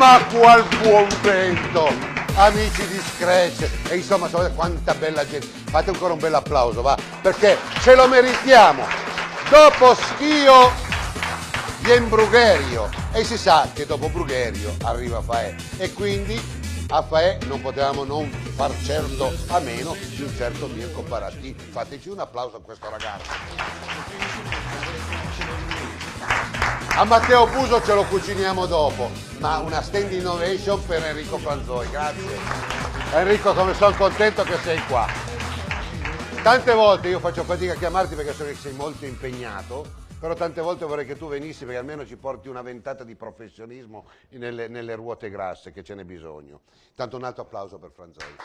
ma qual buon vento, amici di Scratch. E insomma, sapete quanta bella gente. Fate ancora un bel applauso, va? Perché ce lo meritiamo. Dopo Schio viene Brugherio e si sa che dopo Brugherio arriva Faè, e quindi a Faè non potevamo non far certo a meno di un certo Mirko Parattini. Fateci un applauso a questo ragazzo. A Matteo Buso ce lo cuciniamo dopo, ma una standing innovation per Enrico Franzoi, grazie. Enrico, come sono contento che sei qua. Tante volte io faccio fatica a chiamarti perché so che sei molto impegnato, però tante volte vorrei che tu venissi perché almeno ci porti una ventata di professionismo nelle ruote grasse, che ce n'è bisogno. Tanto un altro applauso per Franzoi.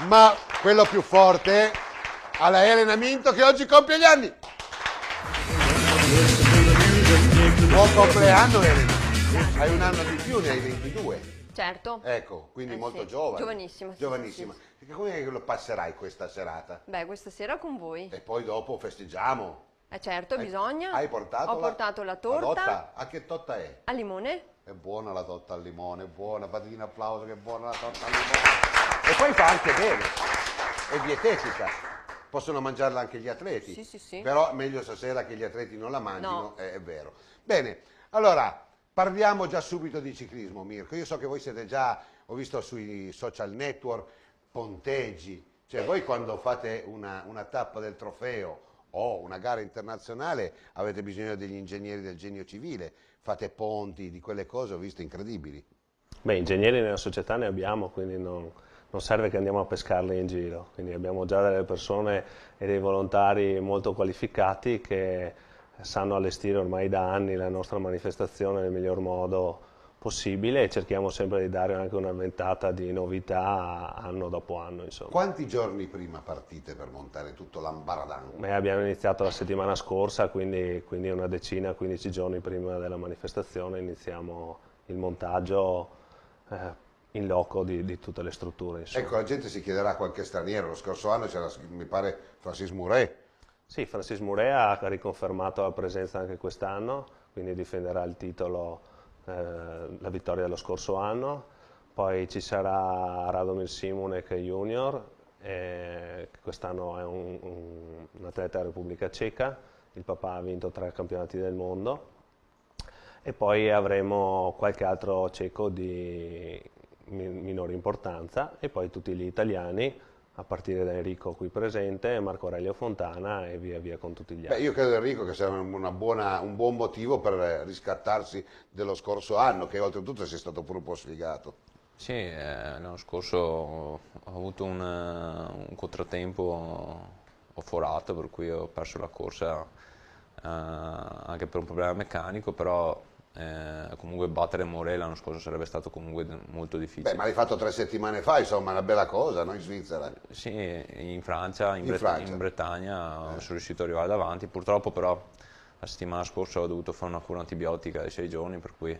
Ma quello più forte alla Elena Minto che oggi compie gli anni. Buon compleanno Elena, hai un anno di più, ne hai 22. Certo. Ecco, quindi molto sì. giovane. Giovanissima. Giovanissima. Sì. Come è che lo passerai questa serata? Beh, questa sera con voi. E poi dopo festeggiamo. Certo, bisogna. Hai portato Ho portato la torta. La torta? A che torta è? Al limone. È buona la torta al limone, è buona, fatevi un applauso che è buona la torta al limone. E poi fa anche bene, è dietetica. Possono mangiarla anche gli atleti. Sì. Però meglio stasera che gli atleti non la mangino, No. è vero. Bene, allora parliamo già subito di ciclismo, Mirko. Io so che voi siete già, ho visto sui social network, ponteggi. Cioè voi quando fate una tappa del trofeo o una gara internazionale avete bisogno degli ingegneri del genio civile, fate ponti, di quelle cose ho visto incredibili. Beh, ingegneri nella società ne abbiamo, quindi non serve che andiamo a pescarli in giro, quindi abbiamo già delle persone e dei volontari molto qualificati che sanno allestire ormai da anni la nostra manifestazione nel miglior modo possibile e cerchiamo sempre di dare anche una ventata di novità anno dopo anno, insomma. Quanti giorni prima partite per montare tutto l'ambaradan? Beh, abbiamo iniziato la settimana scorsa, quindi una decina, 15 giorni prima della manifestazione iniziamo il montaggio in loco di tutte le strutture, insomma. Ecco, la gente si chiederà qualche straniero, lo scorso anno c'era, mi pare, Francis Mouret. Sì, Francis Mouret ha riconfermato la presenza anche quest'anno, quindi difenderà il titolo, la vittoria dello scorso anno. Poi ci sarà Radomir Simunek Junior, che quest'anno è un atleta della Repubblica Ceca, il papà ha vinto 3 campionati del mondo. E poi avremo qualche altro ceco di minore importanza e poi tutti gli italiani, a partire da Enrico qui presente, Marco Aurelio Fontana e via via con tutti gli altri. Beh, io credo Enrico che sia un buon motivo per riscattarsi dello scorso anno, che oltretutto sia stato pure un po' sfigato. Sì, l'anno scorso ho avuto un contrattempo, ho forato, per cui ho perso la corsa anche per un problema meccanico, però comunque battere Mouret l'anno scorso sarebbe stato comunque molto difficile. Beh, ma l'hai fatto 3 settimane fa, insomma, una bella cosa, no? In Svizzera. Sì, in Francia, in Francia. Bretagna sono riuscito ad arrivare davanti, purtroppo però la settimana scorsa ho dovuto fare una cura antibiotica di 6 giorni, per cui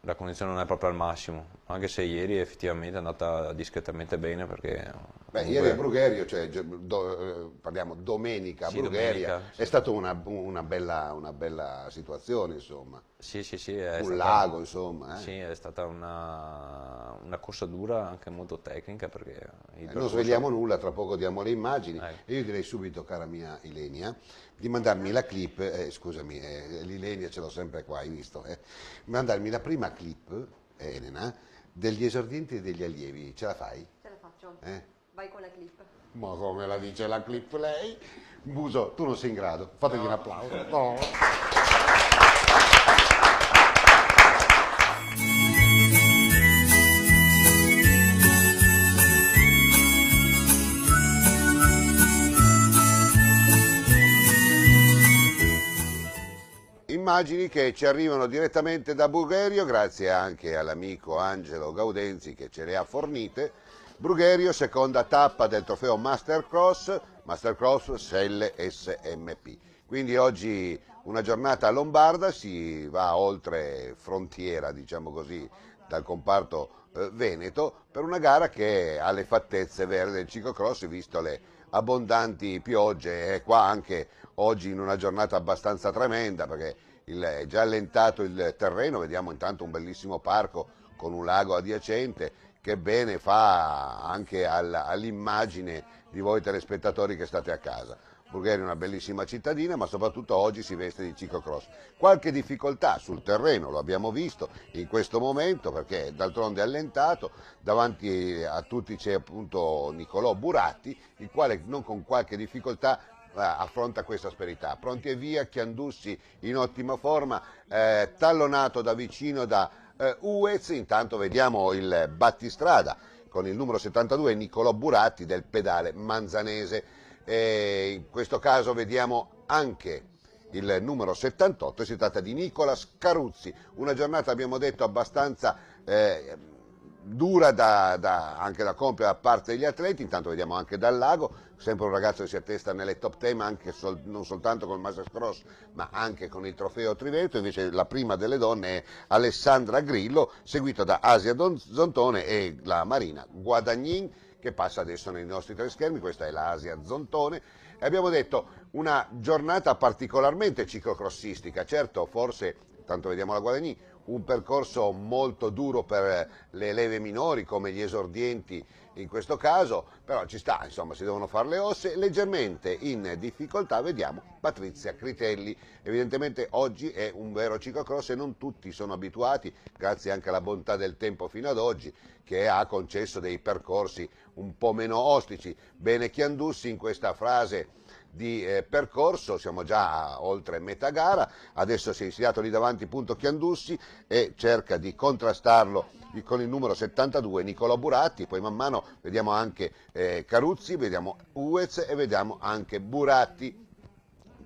la condizione non è proprio al massimo, anche se ieri effettivamente è andata discretamente bene perché... Beh, ieri a Brugherio, cioè, parliamo domenica a Sì, Brugheria, domenica, sì. è stata una bella situazione, insomma. Sì, Un lago, insomma. Sì, è stata una corsa dura, anche molto tecnica, perché Non svegliamo nulla, tra poco diamo le immagini. Ecco. E io direi subito, cara mia Ilenia, di mandarmi la clip, scusami, l'Ilenia ce l'ho sempre qua, hai visto? Mandarmi la prima clip, Elena, degli esordienti e degli allievi. Ce la fai? Ce la faccio. Eh? Vai con la clip. Ma come la dice la clip lei? Buso, tu non sei in grado, fategli un applauso. No. Immagini che ci arrivano direttamente da Brugherio, grazie anche all'amico Angelo Gaudenzi che ce le ha fornite. Brugherio, seconda tappa del trofeo Mastercross Selle SMP. Quindi oggi una giornata lombarda, si va oltre frontiera, diciamo così, dal comparto veneto, per una gara che ha le fattezze vere del ciclocross, visto le abbondanti piogge, e qua anche oggi in una giornata abbastanza tremenda, perché è già allentato il terreno, vediamo intanto un bellissimo parco con un lago adiacente che bene fa anche all'immagine di voi telespettatori che state a casa. Brugherio è una bellissima cittadina, ma soprattutto oggi si veste di ciclocross. Qualche difficoltà sul terreno, lo abbiamo visto in questo momento, perché d'altronde è allentato, davanti a tutti c'è appunto Nicolò Buratti, il quale non con qualche difficoltà affronta questa asperità. Pronti e via, Chiandussi in ottima forma, tallonato da vicino da Uez. Intanto vediamo il battistrada con il numero 72 Nicolò Buratti del pedale manzanese. In questo caso vediamo anche il numero 78, si tratta di Nicola Scaruzzi. Una giornata, abbiamo detto, abbastanza dura anche da compiere da parte degli atleti. Intanto vediamo anche dal lago sempre un ragazzo che si attesta nelle top 10 anche non soltanto col Masters Cross ma anche con il trofeo Triveto. Invece la prima delle donne è Alessandra Grillo, seguita da Asia Zontone e la Marina Guadagnin, che passa adesso nei nostri teleschermi. Questa è la Asia Zontone. E abbiamo detto una giornata particolarmente ciclocrossistica, certo, forse, tanto vediamo la Guadagnin, un percorso molto duro per le leve minori come gli esordienti in questo caso, però ci sta, insomma, si devono fare le osse. Leggermente in difficoltà vediamo Patrizia Critelli. Evidentemente oggi è un vero ciclocross e non tutti sono abituati, grazie anche alla bontà del tempo fino ad oggi, che ha concesso dei percorsi un po' meno ostici. Bene Chiandussi in questa fase di percorso, siamo già oltre metà gara, adesso si è insediato lì davanti punto Chiandussi e cerca di contrastarlo con il numero 72 Nicolò Buratti. Poi man mano vediamo anche Caruzzi, vediamo Uez e vediamo anche Buratti.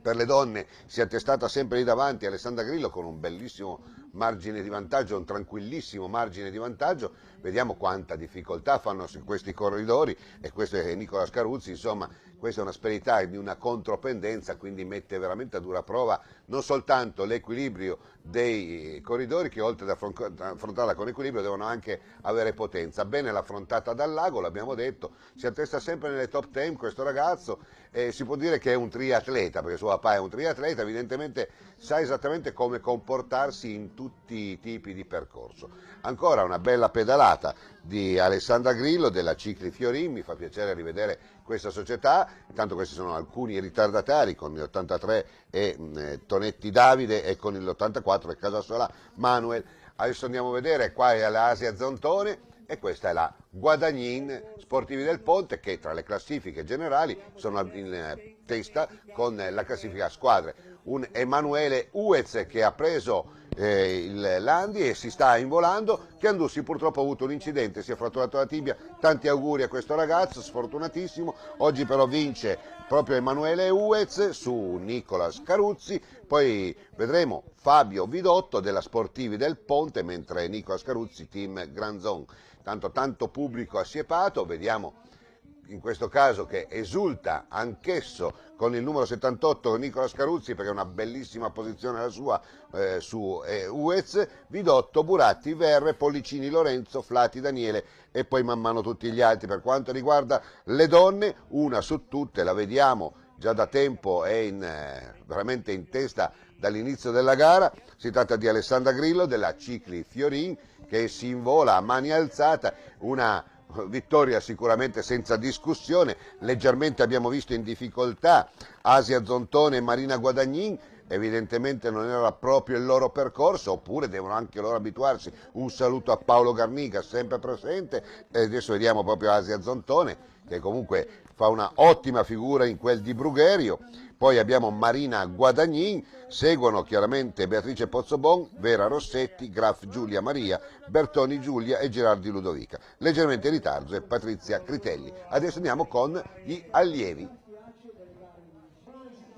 Per le donne si è attestata sempre lì davanti Alessandra Grillo con un bellissimo margine di vantaggio, un tranquillissimo margine di vantaggio. Vediamo quanta difficoltà fanno su questi corridori, e questo è Nicola Scaruzzi. Insomma, questa è un'asperità di una contropendenza, quindi mette veramente a dura prova non soltanto l'equilibrio dei corridori, che oltre ad affrontarla con equilibrio devono anche avere potenza. Bene l'affrontata dal lago, l'abbiamo detto, si attesta sempre nelle top 10 questo ragazzo, si può dire che è un triatleta, perché suo papà è un triatleta, evidentemente sa esattamente come comportarsi in tutti i tipi di percorso. Ancora una bella pedalata di Alessandra Grillo della Cicli Fiorin, mi fa piacere rivedere questa società. Intanto questi sono alcuni ritardatari, con l'83 e Tonetti Davide e con l'84 e Casasola Manuel. Adesso andiamo a vedere, qua è l'Asia Zontone e questa è la Guadagnin Sportivi del Ponte, che tra le classifiche generali sono in testa con la classifica a squadre. Un Emanuele Uez che ha preso il Landi e si sta involando. Chiandussi purtroppo ha avuto un incidente, si è fratturato la tibia. Tanti auguri a questo ragazzo, sfortunatissimo. Oggi però vince proprio Emanuele Uez su Nicola Scaruzzi. Poi vedremo Fabio Vidotto della Sportivi del Ponte, mentre Nicola Scaruzzi team Granzon. Tanto pubblico assiepato, vediamo in questo caso che esulta anch'esso con il numero 78 Nicola Scaruzzi, perché è una bellissima posizione la sua su Uez, Vidotto, Buratti, Verre, Pollicini, Lorenzo, Flati, Daniele e poi man mano tutti gli altri. Per quanto riguarda le donne, una su tutte la vediamo già da tempo, è veramente in testa dall'inizio della gara. Si tratta di Alessandra Grillo della Cicli Fiorin, che si invola a mani alzate, una vittoria sicuramente senza discussione. Leggermente abbiamo visto in difficoltà Asia Zontone e Marina Guadagnin, evidentemente non era proprio il loro percorso, oppure devono anche loro abituarsi. Un saluto a Paolo Garniga, sempre presente, e adesso vediamo proprio Asia Zontone, che comunque fa una ottima figura in quel di Brugherio. Poi abbiamo Marina Guadagnin, seguono chiaramente Beatrice Pozzobon, Vera Rossetti, Graf Giulia Maria, Bertoni Giulia e Gerardi Ludovica. Leggermente in ritardo è Patrizia Critelli. Adesso andiamo con gli allievi.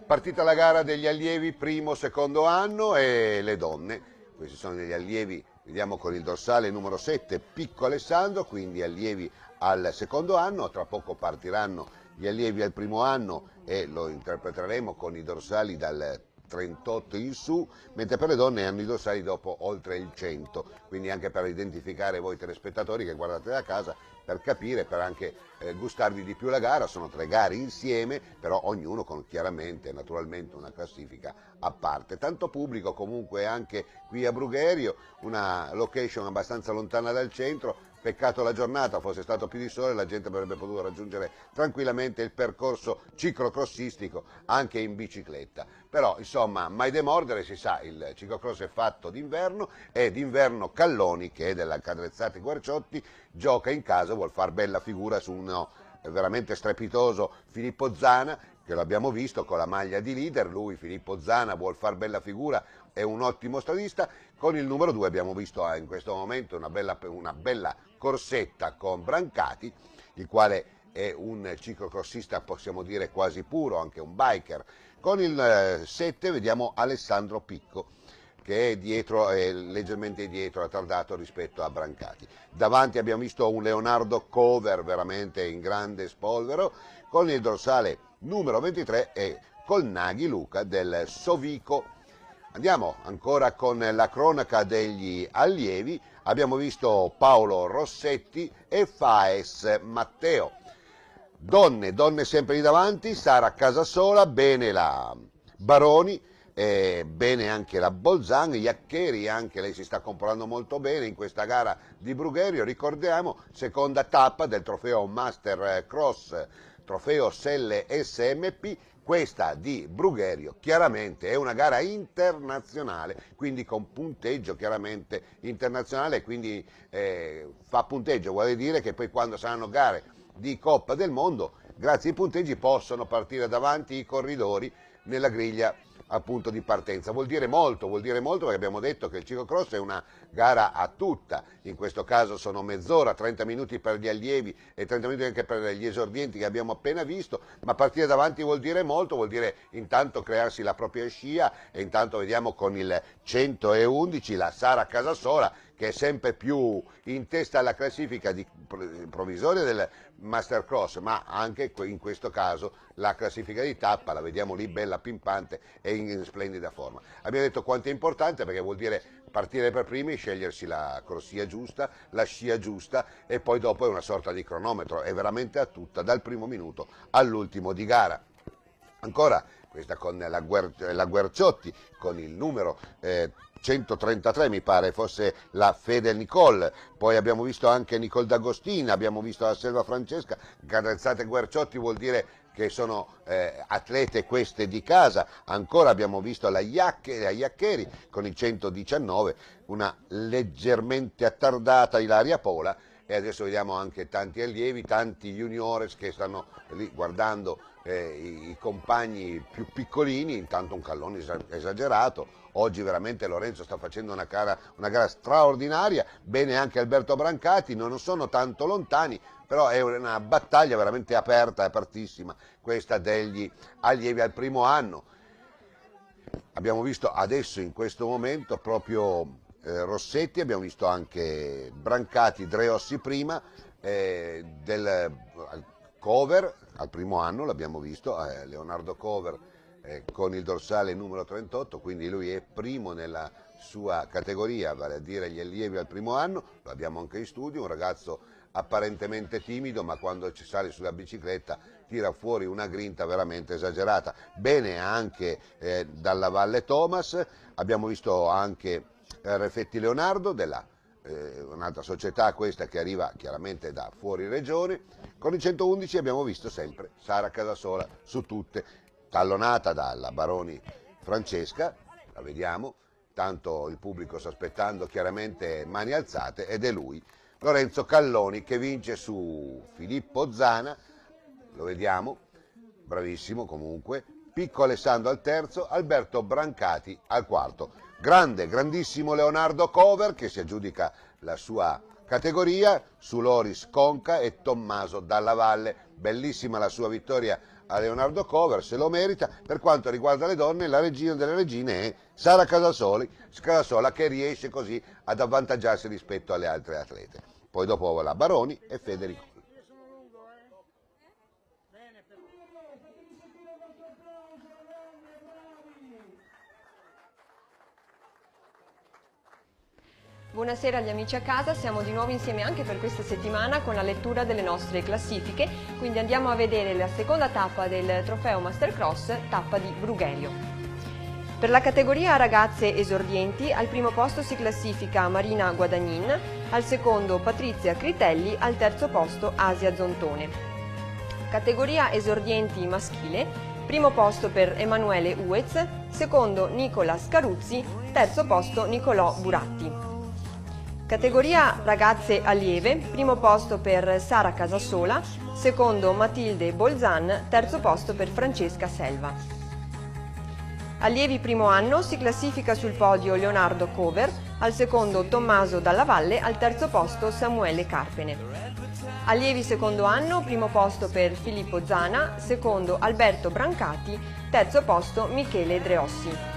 Partita la gara degli allievi primo, secondo anno e le donne. Questi sono degli allievi, vediamo con il dorsale numero 7, Picco Alessandro, quindi allievi al secondo anno. Tra poco partiranno gli allievi al primo anno e lo interpreteremo con i dorsali dal 38 in su, mentre per le donne hanno i dorsali dopo oltre il 100, quindi anche per identificare voi telespettatori che guardate da casa, per capire, per anche gustarvi di più la gara. Sono 3 gare insieme, però ognuno con chiaramente, naturalmente, una classifica a parte. Tanto pubblico comunque anche qui a Brugherio, una location abbastanza lontana dal centro. Peccato la giornata fosse stato più di sole, la gente avrebbe potuto raggiungere tranquillamente il percorso ciclocrossistico anche in bicicletta. Però insomma, mai demordere, si sa, il ciclocross è fatto d'inverno e d'inverno Calloni, che è della Cadrezzati Guerciotti, gioca in casa, vuol far bella figura su uno veramente strepitoso Filippo Zana, che l'abbiamo visto con la maglia di leader. Lui, Filippo Zana, vuol far bella figura, è un ottimo stradista. Con il numero 2 abbiamo visto in questo momento una bella corsetta con Brancati, il quale è un ciclocrossista, possiamo dire quasi puro, anche un biker. Con il 7 vediamo Alessandro Picco, che è dietro, è leggermente dietro, attardato rispetto a Brancati. Davanti abbiamo visto un Leonardo Cover veramente in grande spolvero, con il dorsale numero 23 e col Naghi Luca del Sovico. Andiamo ancora con la cronaca degli allievi. Abbiamo visto Paolo Rossetti e Faes Matteo. Donne sempre lì davanti, Sara Casasola, bene la Baroni, bene anche la Bolzan. Iaccheri, anche lei si sta comportando molto bene in questa gara di Brugherio. Ricordiamo, seconda tappa del trofeo Master Cross, trofeo Selle SMP. Questa di Brugherio chiaramente è una gara internazionale, quindi con punteggio chiaramente internazionale, quindi fa punteggio, vuol dire che poi quando saranno gare di Coppa del Mondo, grazie ai punteggi possono partire davanti i corridori nella griglia appunto di partenza. Vuol dire molto perché abbiamo detto che il ciclocross è una gara a tutta, in questo caso sono mezz'ora, 30 minuti per gli allievi e 30 minuti anche per gli esordienti che abbiamo appena visto, ma partire davanti vuol dire molto, vuol dire intanto crearsi la propria scia. E intanto vediamo con il 111 la Sara Casasola, che è sempre più in testa alla classifica di provvisoria del Mastercross, ma anche in questo caso la classifica di tappa, la vediamo lì bella pimpante e in splendida forma. Abbiamo detto quanto è importante, perché vuol dire partire per primi, scegliersi la corsia giusta, la scia giusta, e poi dopo è una sorta di cronometro, è veramente a tutta dal primo minuto all'ultimo di gara. Ancora questa con la Guerciotti, con il numero 133 mi pare fosse la Fede Nicole. Poi abbiamo visto anche Nicole D'Agostina, abbiamo visto la Selva Francesca. Cadrezzate Guerciotti vuol dire che sono atlete queste di casa. Ancora abbiamo visto la Iaccheri con il 119, una leggermente attardata Ilaria Pola, e adesso vediamo anche tanti allievi, tanti juniores che stanno lì guardando i compagni più piccolini. Intanto un Calloni esagerato. Oggi veramente Lorenzo sta facendo una gara straordinaria, bene anche Alberto Brancati, non sono tanto lontani, però è una battaglia veramente aperta, apertissima, questa degli allievi al primo anno. Abbiamo visto adesso in questo momento proprio Rossetti, abbiamo visto anche Brancati, Dreossi prima, del Cover al primo anno l'abbiamo visto, Leonardo Cover con il dorsale numero 38, quindi lui è primo nella sua categoria, vale a dire gli allievi al primo anno. Lo abbiamo anche in studio, un ragazzo apparentemente timido, ma quando ci sale sulla bicicletta tira fuori una grinta veramente esagerata. Bene anche dalla Valle Thomas. Abbiamo visto anche Refetti Leonardo, della un'altra società questa che arriva chiaramente da fuori regione. Con il 111 abbiamo visto sempre Sara Casasola su tutte, tallonata dalla Baroni Francesca, la vediamo, tanto il pubblico sta aspettando chiaramente mani alzate, ed è lui, Lorenzo Calloni, che vince su Filippo Zana, lo vediamo, bravissimo comunque, Picco Alessandro al terzo, Alberto Brancati al quarto. Grandissimo Leonardo Cover, che si aggiudica la sua categoria su Loris Conca e Tommaso Dalla Valle. Bellissima la sua vittoria a Leonardo Cover, se lo merita. Per quanto riguarda le donne, la regina delle regine è Sara Casasola, che riesce così ad avvantaggiarsi rispetto alle altre atlete. Poi dopo la Baroni e Federico. Buonasera agli amici a casa, siamo di nuovo insieme anche per questa settimana con la lettura delle nostre classifiche, quindi andiamo a vedere la seconda tappa del trofeo Mastercross, tappa di Brugherio. Per la categoria ragazze esordienti al primo posto si classifica Marina Guadagnin, al secondo Patrizia Critelli, al terzo posto Asia Zontone. Categoria esordienti maschile, primo posto per Emanuele Uez, secondo Nicola Scaruzzi, terzo posto Nicolò Buratti. Categoria ragazze allieve, primo posto per Sara Casasola, secondo Matilde Bolzan, terzo posto per Francesca Selva. Allievi primo anno si classifica sul podio Leonardo Cover, al secondo Tommaso Dalla Valle, al terzo posto Samuele Carpene. Allievi secondo anno, primo posto per Filippo Zana, secondo Alberto Brancati, terzo posto Michele Dreossi.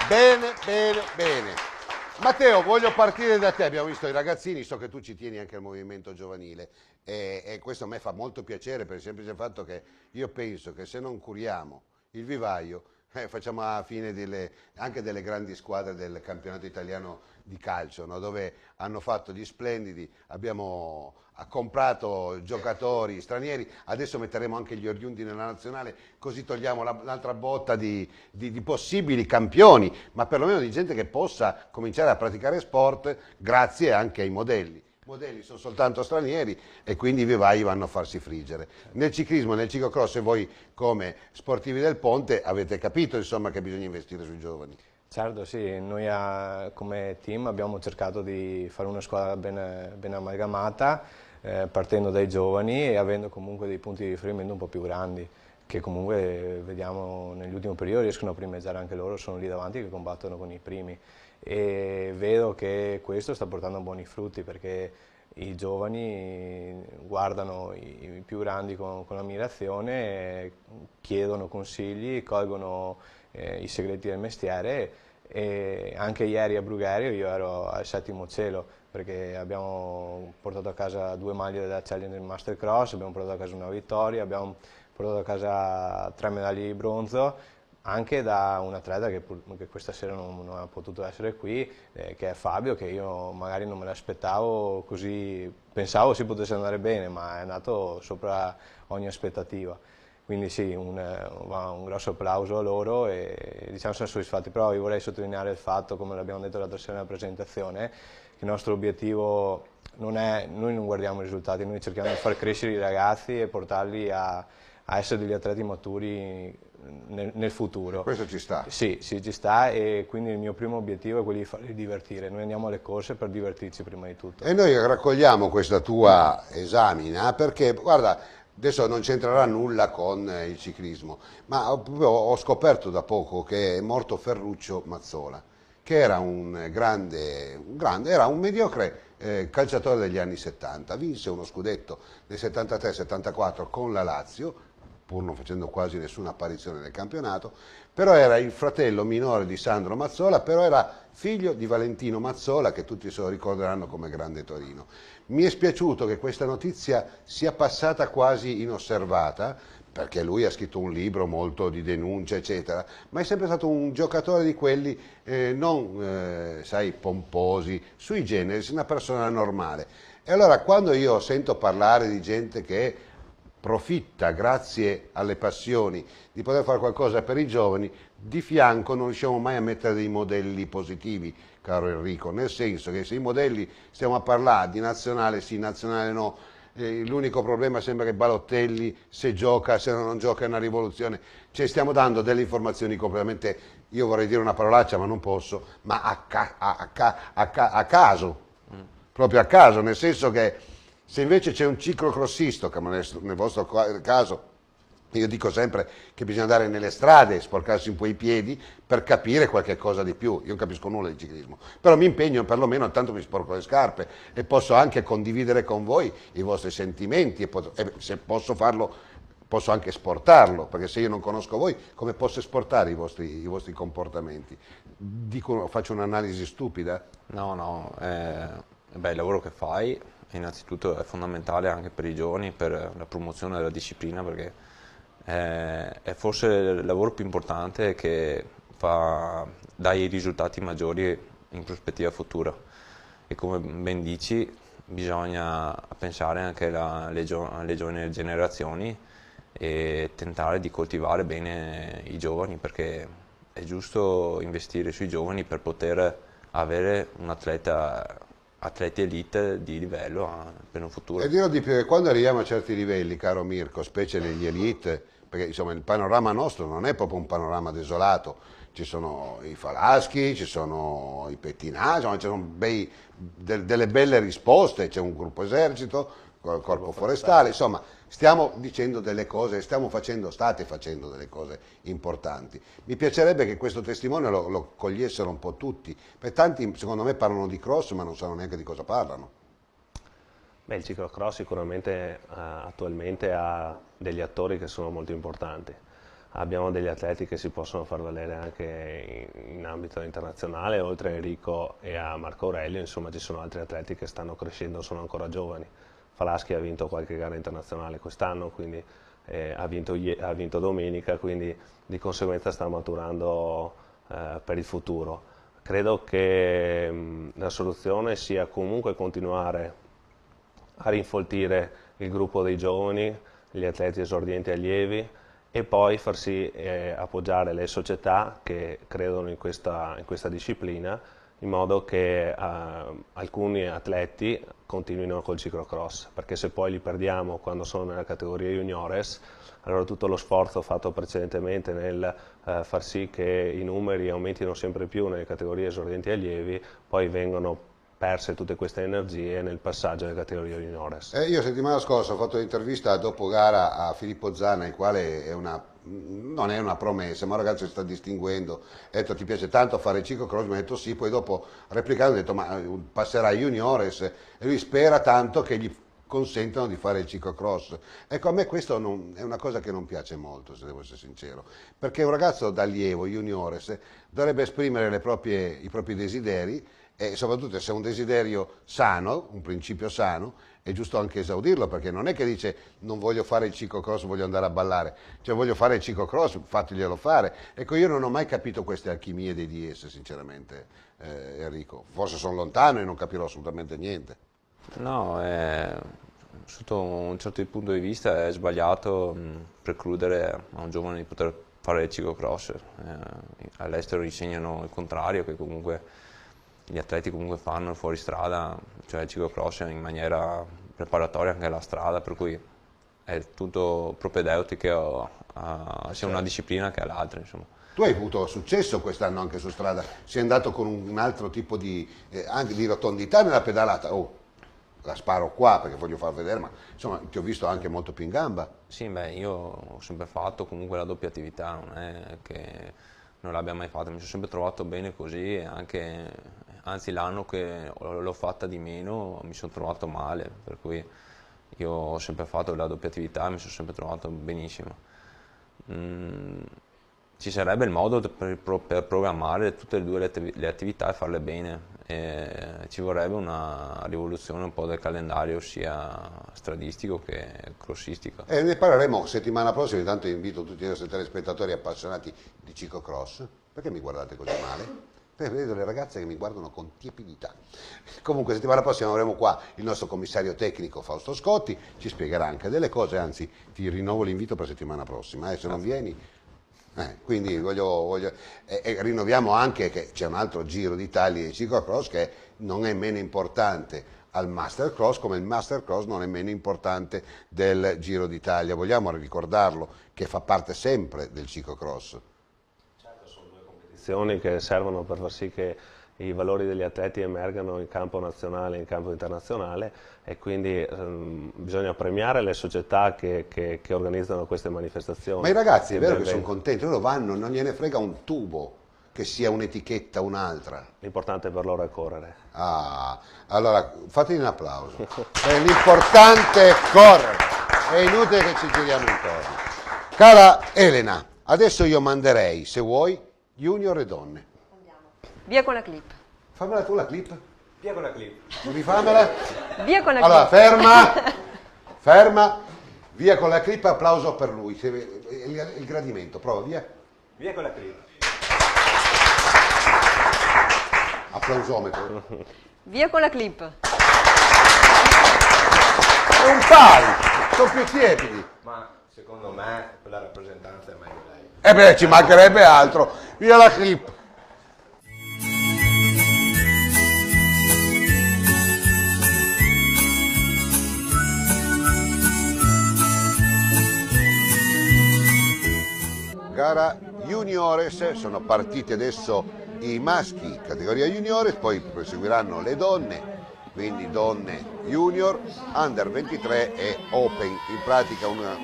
Bene, bene, bene. Matteo, voglio partire da te. Abbiamo visto i ragazzini, so che tu ci tieni anche al movimento giovanile e questo a me fa molto piacere per il semplice fatto che io penso che se non curiamo il vivaio facciamo la fine anche delle grandi squadre del campionato italiano di calcio, no? Dove hanno fatto gli splendidi, ha comprato giocatori stranieri, adesso metteremo anche gli oriundi nella nazionale, così togliamo l'altra botta di possibili campioni, ma perlomeno di gente che possa cominciare a praticare sport grazie anche ai modelli. I modelli sono soltanto stranieri e quindi i vivai vanno a farsi friggere. Nel ciclismo, nel ciclocross, e voi come sportivi del ponte avete capito insomma che bisogna investire sui giovani. Certo, sì, noi come team abbiamo cercato di fare una squadra ben amalgamata, partendo dai giovani e avendo comunque dei punti di riferimento un po' più grandi, che comunque vediamo negli ultimi periodi riescono a primeggiare anche loro, sono lì davanti che combattono con i primi. E vedo che questo sta portando buoni frutti perché i giovani guardano i più grandi con ammirazione, chiedono consigli, colgono i segreti del mestiere e anche ieri a Brugherio io ero al settimo cielo perché abbiamo portato a casa 2 maglie della Challenge del Mastercross, abbiamo portato a casa una vittoria, abbiamo portato a casa 3 medaglie di bronzo anche da un atleta che questa sera non ha potuto essere qui, che è Fabio, che io magari non me l'aspettavo così, pensavo si potesse andare bene, ma è andato sopra ogni aspettativa. Quindi sì, un grosso applauso a loro e diciamo sono soddisfatti, però io vorrei sottolineare il fatto, come l'abbiamo detto l'altra sera nella presentazione, che il nostro obiettivo non è, noi non guardiamo i risultati, noi cerchiamo di far crescere i ragazzi e portarli a essere degli atleti maturi nel futuro. Questo ci sta. Sì, ci sta e quindi il mio primo obiettivo è quello di farli divertire. Noi andiamo alle corse per divertirci prima di tutto. E noi raccogliamo questa tua esamina perché, guarda, adesso non c'entrerà nulla con il ciclismo, ma ho scoperto da poco che è morto Ferruccio Mazzola, che era un grande, era un mediocre calciatore degli anni 70, vinse uno scudetto nel 73-74 con la Lazio, pur non facendo quasi nessuna apparizione nel campionato, però era il fratello minore di Sandro Mazzola, però era figlio di Valentino Mazzola, che tutti se lo ricorderanno come Grande Torino. Mi è spiaciuto che questa notizia sia passata quasi inosservata, perché lui ha scritto un libro molto di denuncia, eccetera, ma è sempre stato un giocatore di quelli sai, pomposi, sui generis, una persona normale. E allora quando io sento parlare di gente che profitta, grazie alle passioni, di poter fare qualcosa per i giovani, di fianco non riusciamo mai a mettere dei modelli positivi, caro Enrico, nel senso che se i modelli stiamo a parlare di nazionale sì, nazionale no, l'unico problema sembra che Balotelli se gioca, se non gioca è una rivoluzione, cioè stiamo dando delle informazioni completamente, io vorrei dire una parolaccia ma non posso, ma a caso, proprio a caso, nel senso che se invece c'è un ciclocrossista, come nel vostro caso, io dico sempre che bisogna andare nelle strade, sporcarsi un po' i piedi per capire qualche cosa di più. Io non capisco nulla di ciclismo, però mi impegno, perlomeno tanto mi sporco le scarpe e posso anche condividere con voi i vostri sentimenti e se posso farlo posso anche esportarlo, perché se io non conosco voi, come posso esportare i vostri comportamenti? Faccio un'analisi stupida? No, beh, il lavoro che fai innanzitutto è fondamentale anche per i giovani, per la promozione della disciplina, perché è forse il lavoro più importante che dà i risultati maggiori in prospettiva futura. E come ben dici, bisogna pensare anche alle giovani generazioni e tentare di coltivare bene i giovani, perché è giusto investire sui giovani per poter avere atleti elite di livello per un futuro. E dirò di più, che quando arriviamo a certi livelli, caro Mirko, specie negli elite, perché insomma il panorama nostro non è proprio un panorama desolato, ci sono i Falaschi, ci sono i Pettinà, insomma, ci sono delle belle risposte, c'è un gruppo esercito, corpo forestale, insomma stiamo dicendo delle cose, state facendo delle cose importanti. Mi piacerebbe che questo testimone lo cogliessero un po' tutti, perché tanti secondo me parlano di cross ma non sanno neanche di cosa parlano. Beh, il ciclocross sicuramente attualmente ha degli attori che sono molto importanti. Abbiamo degli atleti che si possono far valere anche in ambito internazionale, oltre a Enrico e a Marco Aurelio, insomma ci sono altri atleti che stanno crescendo, sono ancora giovani. Falaschi ha vinto qualche gara internazionale quest'anno, quindi ha vinto domenica, quindi di conseguenza sta maturando per il futuro. Credo che la soluzione sia comunque continuare a rinfoltire il gruppo dei giovani, gli atleti esordienti e allievi, e poi far sì appoggiare le società che credono in questa disciplina, in modo che alcuni atleti continuino col ciclocross, perché se poi li perdiamo quando sono nella categoria juniores, allora tutto lo sforzo fatto precedentemente nel far sì che i numeri aumentino sempre più nelle categorie esordienti e allievi, poi vengono perse tutte queste energie nel passaggio alle categorie juniores. Io settimana scorsa ho fatto un'intervista dopo gara a Filippo Zana, il quale non è una promessa, ma un ragazzo si sta distinguendo. Ha detto: ti piace tanto fare il ciclocross? Mi ha detto sì, poi dopo replicando ha detto: ma passerà ai juniores, e lui spera tanto che gli consentano di fare il ciclocross. Ecco, a me questo è una cosa che non piace molto, se devo essere sincero, perché un ragazzo d'allievo, juniores, dovrebbe esprimere i propri desideri, e soprattutto se è un desiderio sano, un principio sano, è giusto anche esaudirlo, perché non è che dice non voglio fare il ciclocross, voglio andare a ballare, cioè voglio fare il ciclocross, fatiglielo fare. Ecco, io non ho mai capito queste alchimie dei DS, sinceramente, Enrico. Forse sono lontano e non capirò assolutamente niente. No, sotto un certo punto di vista è sbagliato precludere a un giovane di poter fare il ciclocross. All'estero insegnano il contrario, che comunque gli atleti comunque fanno fuori strada, cioè il ciclocross in maniera preparatoria anche alla strada, per cui è tutto propedeutico sia una disciplina che all'altra, insomma. Tu hai avuto successo quest'anno anche su strada, sei andato con un altro tipo anche di rotondità nella pedalata. Oh, la sparo qua perché voglio far vedere, ma insomma ti ho visto anche molto più in gamba. Sì, beh, io ho sempre fatto comunque la doppia attività, non è che non l'abbia mai fatta, mi sono sempre trovato bene così, e anzi l'anno che l'ho fatta di meno mi sono trovato male, per cui io ho sempre fatto la doppia attività e mi sono sempre trovato benissimo. Ci sarebbe il modo per programmare tutte e due le attività e farle bene, e ci vorrebbe una rivoluzione un po' del calendario sia stradistico che crossistico. E ne parleremo settimana prossima. Intanto invito tutti i nostri telespettatori appassionati di ciclocross. Perché mi guardate così male? Perché vedo le ragazze che mi guardano con tiepidità. Comunque settimana prossima avremo qua il nostro commissario tecnico Fausto Scotti, ci spiegherà anche delle cose, anzi ti rinnovo l'invito per settimana prossima, se non vieni. Quindi rinnoviamo anche che c'è un altro Giro d'Italia di ciclocross che non è meno importante al Mastercross, come il Mastercross non è meno importante del Giro d'Italia. Vogliamo ricordarlo, che fa parte sempre del ciclocross. Certo, sono due competizioni che servono per far sì che i valori degli atleti emergano in campo nazionale e in campo internazionale, e quindi bisogna premiare le società che organizzano queste manifestazioni. Ma i ragazzi è vero che sono contenti, loro vanno, non gliene frega un tubo che sia un'etichetta o un'altra. L'importante per loro è correre. Ah, allora fategli un applauso. L'importante è correre, è inutile che ci giriamo intorno. Cara Elena, adesso io manderei, se vuoi, junior e donne. Via con la clip. Fammela tu la clip. Via con la clip. Rifamela. Via con la Allora, clip. ferma, via con la clip, applauso per lui. Il gradimento, prova, via. Via con la clip. Applausometro. Via con la clip. È un pari, sono più tiepidi. Ma secondo me per la rappresentante è meglio lei. E beh, ci mancherebbe altro. Via la clip. Gara juniores, sono partiti adesso i maschi categoria juniores, poi proseguiranno le donne, quindi donne junior, under 23 e open, in pratica una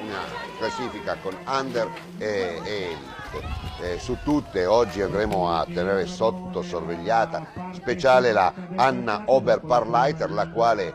classifica con under e elite. Su tutte oggi andremo a tenere sotto sorvegliata speciale la Anna Oberparleiter, la quale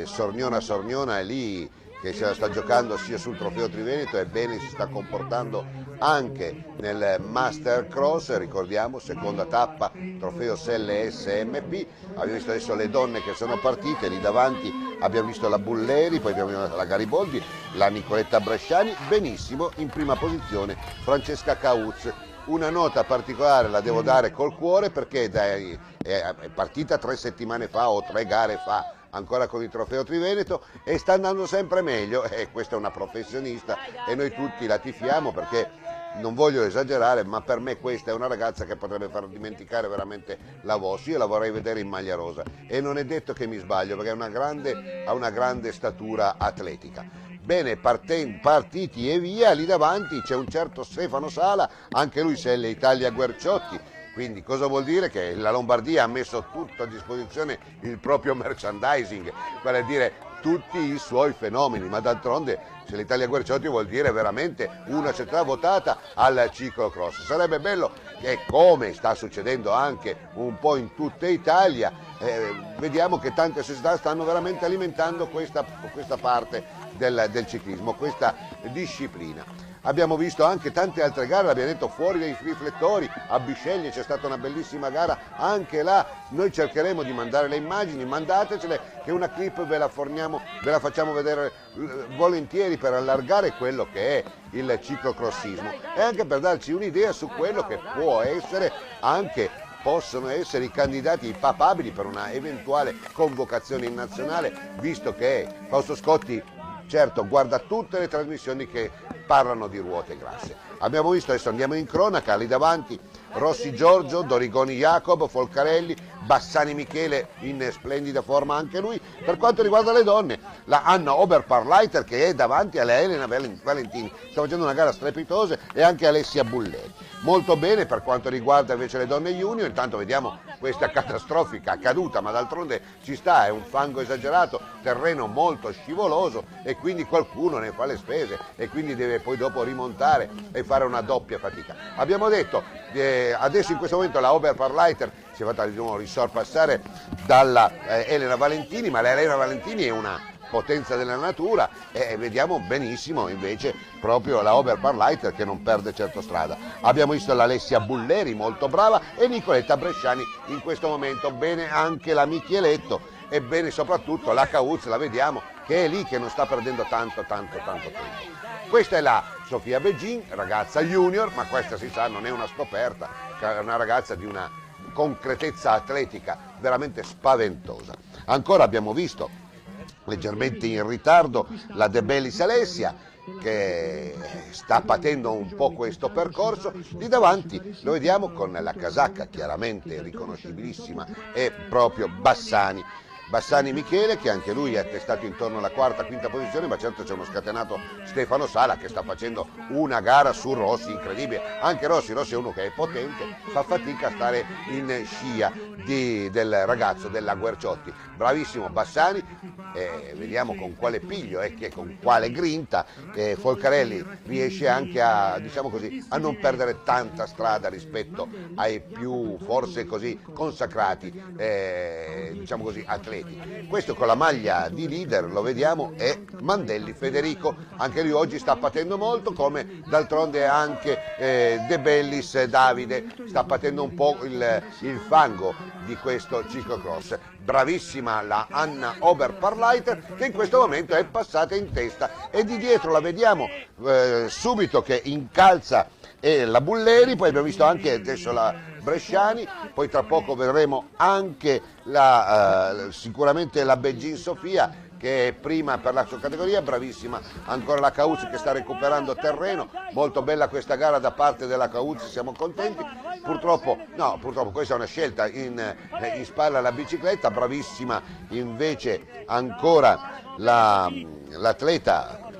sorniona è lì che se la sta giocando sia sul trofeo Triveneto e bene si sta comportando anche nel Master Cross, ricordiamo seconda tappa trofeo Selle SMP. Abbiamo visto adesso le donne che sono partite, lì davanti abbiamo visto la Bulleri, poi abbiamo visto la Gariboldi, la Nicoletta Bresciani, benissimo in prima posizione Francesca Cauz. Una nota particolare la devo dare col cuore perché è partita 3 settimane fa o 3 gare fa ancora con il trofeo Triveneto e sta andando sempre meglio, e questa è una professionista e noi tutti la tifiamo perché non voglio esagerare, ma per me questa è una ragazza che potrebbe far dimenticare veramente la Vos. Io la vorrei vedere in maglia rosa e non è detto che mi sbaglio perché ha una grande statura atletica. Bene, partiti e via, lì davanti c'è un certo Stefano Sala, anche lui Selle Italia Guerciotti. Quindi cosa vuol dire? Che la Lombardia ha messo tutto a disposizione il proprio merchandising, vale a dire tutti i suoi fenomeni, ma d'altronde se l'Italia Guerciotti vuol dire veramente una città votata al ciclocross. Sarebbe bello che, come sta succedendo anche un po' in tutta Italia, vediamo che tante società stanno veramente alimentando questa parte del ciclismo, questa disciplina. Abbiamo visto anche tante altre gare, l'abbiamo detto, fuori dai riflettori, a Bisceglie c'è stata una bellissima gara, anche là noi cercheremo di mandare le immagini, mandatecele che una clip ve la forniamo, ve la facciamo vedere volentieri per allargare quello che è il ciclocrossismo e anche per darci un'idea su quello che può essere anche possono essere i candidati papabili per una eventuale convocazione in nazionale, visto che Fausto Scotti certo guarda tutte le trasmissioni che parlano di ruote grasse. Abbiamo visto, adesso andiamo in cronaca, lì davanti Rossi Giorgio, Dorigoni Jacob, Folcarelli, Bassani Michele in splendida forma anche lui. Per quanto riguarda le donne, la Anna Oberparleiter che è davanti alla Elena Valentini, sta facendo una gara strepitosa, e anche Alessia Bulleri. Molto bene per quanto riguarda invece le donne junior, intanto vediamo questa catastrofica caduta, ma d'altronde ci sta, è un fango esagerato, terreno molto scivoloso e quindi qualcuno ne fa le spese e quindi deve poi dopo rimontare e fare una doppia fatica. Abbiamo detto, adesso in questo momento la Oberparleiter si è fatta risorpassare dalla Elena Valentini, ma la Elena Valentini è una potenza della natura e vediamo benissimo invece proprio la Oberparleiter che non perde certo strada. Abbiamo visto l'Alessia Bulleri molto brava e Nicoletta Bresciani in questo momento, bene anche la Micheletto e bene soprattutto la Cauz, la vediamo che è lì che non sta perdendo tanto tempo. Questa è la Sofia Begin, ragazza junior, ma questa si sa non è una scoperta, è una ragazza di una concretezza atletica veramente spaventosa. Ancora abbiamo visto leggermente in ritardo la De Bellis Alessia che sta patendo un po' questo percorso. Di davanti lo vediamo con la casacca chiaramente riconoscibilissima, è proprio Bassani Michele, che anche lui è attestato intorno alla quarta-quinta posizione, ma certo c'è uno scatenato Stefano Sala che sta facendo una gara su Rossi incredibile. Anche Rossi è uno che è potente, fa fatica a stare in scia del ragazzo della Guerciotti. Bravissimo Bassani, vediamo con quale piglio e con quale grinta Folcarelli riesce anche a, diciamo così, a non perdere tanta strada rispetto ai più forse così consacrati, diciamo così, atleti. atleti. Questo con la maglia di leader, lo vediamo, è Mandelli Federico, anche lui oggi sta patendo molto, come d'altronde anche De Bellis Davide, sta patendo un po' il fango di questo ciclocross. Bravissima la Anna Oberparleiter, che in questo momento è passata in testa, e di dietro la vediamo subito che incalza la Bulleri, poi abbiamo visto anche adesso la Bresciani, poi tra poco vedremo anche sicuramente la Beggin Sofia, che è prima per la sua categoria, bravissima ancora la Cauzzi che sta recuperando terreno, molto bella questa gara da parte della Cauzzi, siamo contenti. Purtroppo questa è una scelta, in spalla la bicicletta, bravissima invece ancora l'atleta,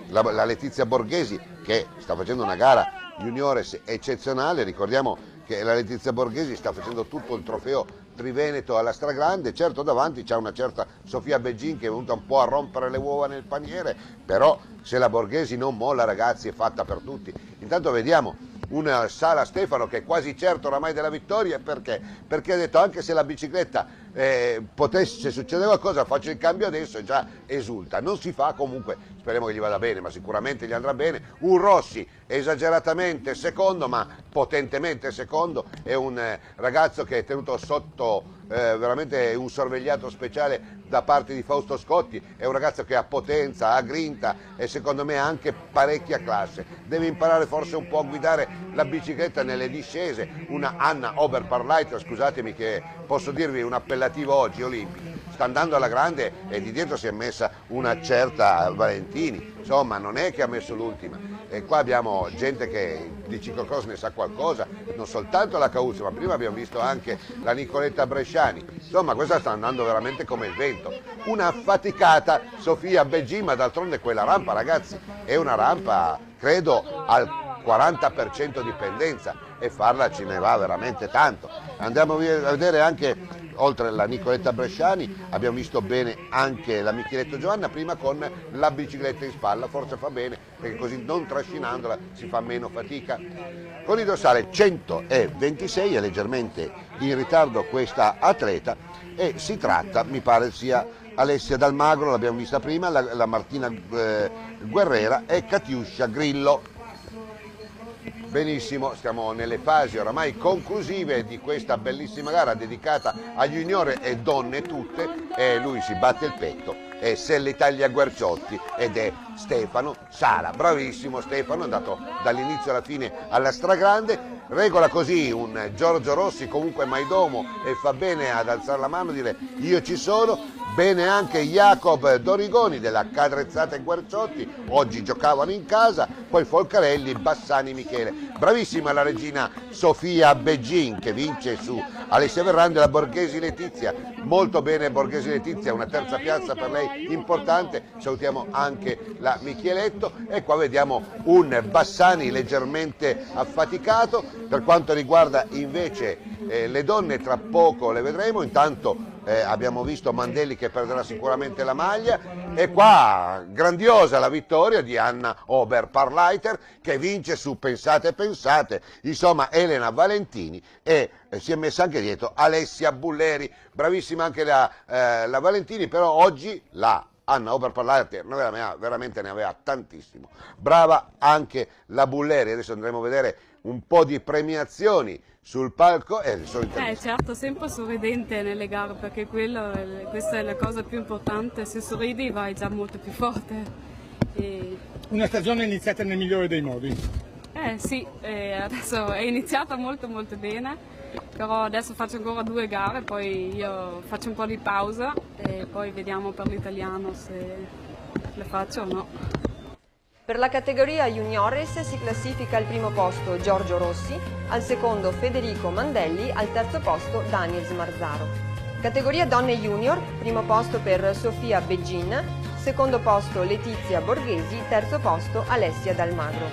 la Letizia Borghesi, che sta facendo una gara juniores eccezionale. Ricordiamo che la Letizia Borghesi sta facendo tutto il trofeo Triveneto alla stragrande, certo davanti c'è una certa Sofia Beggin che è venuta un po' a rompere le uova nel paniere, però se la Borghesi non molla, ragazzi, è fatta per tutti. Intanto vediamo una Sala Stefano che è quasi certo oramai della vittoria, perché ha detto anche se la bicicletta se succede qualcosa faccio il cambio adesso, e già esulta. Non si fa, comunque speriamo che gli vada bene, ma sicuramente gli andrà bene. Un Rossi esageratamente secondo, ma potentemente secondo, è un ragazzo che è tenuto sotto veramente un sorvegliato speciale da parte di Fausto Scotti, è un ragazzo che ha potenza, ha grinta e secondo me ha anche parecchia classe. Deve imparare forse un po' a guidare la bicicletta nelle discese, una Anna Oberparleiter, scusatemi che posso dirvi un appellativo oggi, olimpico, sta andando alla grande, e di dietro si è messa una certa Valentini, insomma non è che ha messo l'ultima, e qua abbiamo gente che di ciclocross ne sa qualcosa, non soltanto la Cauzzi, ma prima abbiamo visto anche la Nicoletta Bresciani, insomma questa sta andando veramente come il vento. Una affaticata Sofia Beggin, ma d'altronde quella rampa, ragazzi, è una rampa credo al 40% di pendenza, e farla ce ne va veramente tanto. Andiamo a vedere anche, oltre alla Nicoletta Bresciani, abbiamo visto bene anche la Micheletto Giovanna, prima con la bicicletta in spalla, forse fa bene perché così non trascinandola si fa meno fatica. Con il dorsale 126 è leggermente in ritardo questa atleta, e si tratta, mi pare sia Alessia Dalmagro, l'abbiamo vista prima, la Martina Guerrera e Catiuscia Grillo. Benissimo, stiamo nelle fasi oramai conclusive di questa bellissima gara dedicata a junior e donne tutte, e lui si batte il petto, e se l'Italia Guerciotti, ed è Stefano Sala. Bravissimo Stefano, è andato dall'inizio alla fine alla stragrande, regola così un Giorgio Rossi comunque maidomo, e fa bene ad alzare la mano e dire io ci sono. Bene anche Jacob Dorigoni della Cadrezzata Guerciotti, oggi giocavano in casa, poi Folcarelli, Bassani Michele. Bravissima la regina Sofia Beggin che vince su Alessia Verrando e la Borghesi Letizia, molto bene Borghesi Letizia, una terza piazza per lei importante. Salutiamo anche la Micheletto, e qua vediamo un Bassani leggermente affaticato. Per quanto riguarda invece le donne, tra poco le vedremo. Intanto abbiamo visto Mandelli che perderà sicuramente la maglia, e qua grandiosa la vittoria di Anna Oberparleiter che vince su, pensate, insomma, Elena Valentini, e si è messa anche dietro Alessia Bulleri. Bravissima anche la Valentini, però oggi la Anna Oberparleiter veramente ne aveva tantissimo. Brava anche la Bulleri. Adesso andremo a vedere un po' di premiazioni sul palco e certo, sempre sorridente nelle gare, perché questa è la cosa più importante. Se sorridi vai già molto più forte. Una stagione iniziata nel migliore dei modi. Sì, adesso è iniziata molto bene, però adesso faccio ancora 2 gare, poi io faccio un po' di pausa e poi vediamo per l'italiano se le faccio o no. Per la categoria juniores si classifica al primo posto Giorgio Rossi, al secondo Federico Mandelli, al terzo posto Daniel Smarzaro. Categoria donne junior, primo posto per Sofia Beggin, secondo posto Letizia Borghesi, terzo posto Alessia Dalmagro.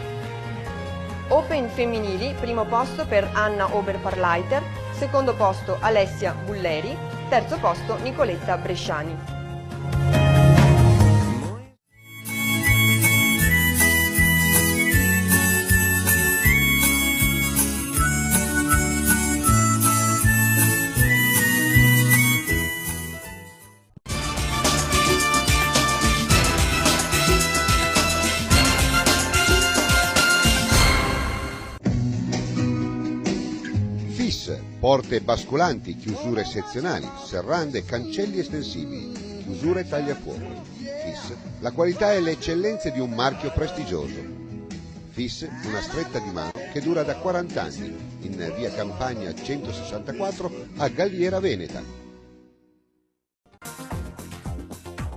Open femminili, primo posto per Anna Oberparleiter, secondo posto Alessia Bulleri, terzo posto Nicoletta Bresciani. FIS, porte basculanti, chiusure sezionali, serrande, cancelli estensibili, chiusure tagliafuoco. FIS, la qualità e le eccellenze di un marchio prestigioso. FIS, una stretta di mano che dura da 40 anni, in via Campagna 164 a Galliera Veneta.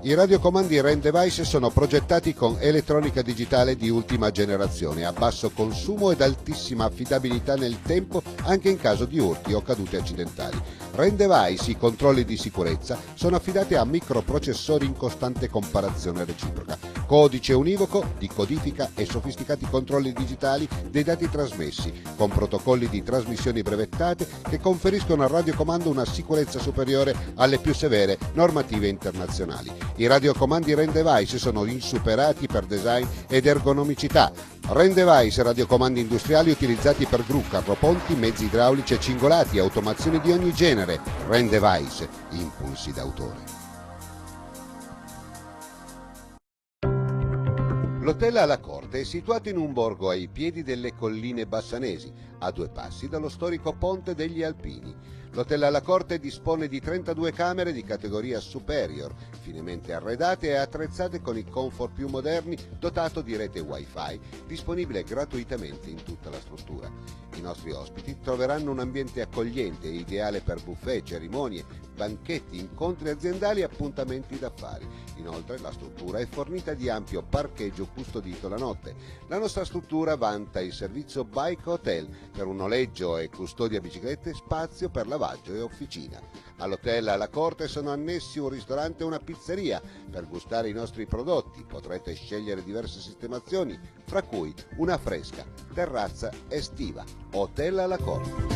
I radiocomandi Ren Device sono progettati con elettronica digitale di ultima generazione, a basso consumo ed altissima affidabilità nel tempo anche in caso di urti o cadute accidentali. Ren Device, i controlli di sicurezza, sono affidati a microprocessori in costante comparazione reciproca, codice univoco di codifica e sofisticati controlli digitali dei dati trasmessi, con protocolli di trasmissioni brevettate che conferiscono al radiocomando una sicurezza superiore alle più severe normative internazionali. I radiocomandi Ren Device sono insuperati per design ed ergonomicità. Ren Device, radiocomandi industriali utilizzati per gru, carroponti, mezzi idraulici e cingolati, automazioni di ogni genere. Ren Device, impulsi d'autore. L'hotel alla Corte è situato in un borgo ai piedi delle colline bassanesi, a 2 passi dallo storico Ponte degli Alpini. L'hotel alla Corte dispone di 32 camere di categoria superior, finemente arredate e attrezzate con i comfort più moderni, dotato di rete Wi-Fi, disponibile gratuitamente in tutta la struttura. I nostri ospiti troveranno un ambiente accogliente e ideale per buffet, cerimonie, banchetti, incontri aziendali e appuntamenti d'affari. Inoltre la struttura è fornita di ampio parcheggio custodito la notte. La nostra struttura vanta il servizio Bike Hotel per un noleggio e custodia biciclette, spazio per lavaggio e officina. All'hotel alla Corte sono annessi un ristorante e una pizzeria. Per gustare i nostri prodotti potrete scegliere diverse sistemazioni, fra cui una fresca terrazza estiva. Hotel alla Corte.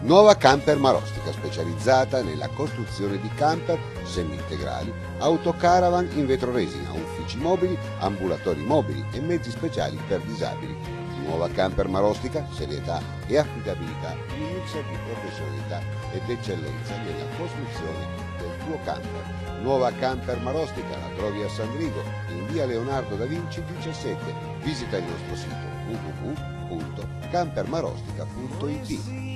Nuova Camper Marostica, specializzata nella costruzione di camper semi-integrali, autocaravan in vetroresina, uffici mobili, ambulatori mobili e mezzi speciali per disabili. Nuova Camper Marostica, serietà e affidabilità, un mix di professionalità ed eccellenza nella costruzione del tuo camper. Nuova Camper Marostica la trovi a San Rigo, in via Leonardo da Vinci 17. Visita il nostro sito www.campermarostica.it.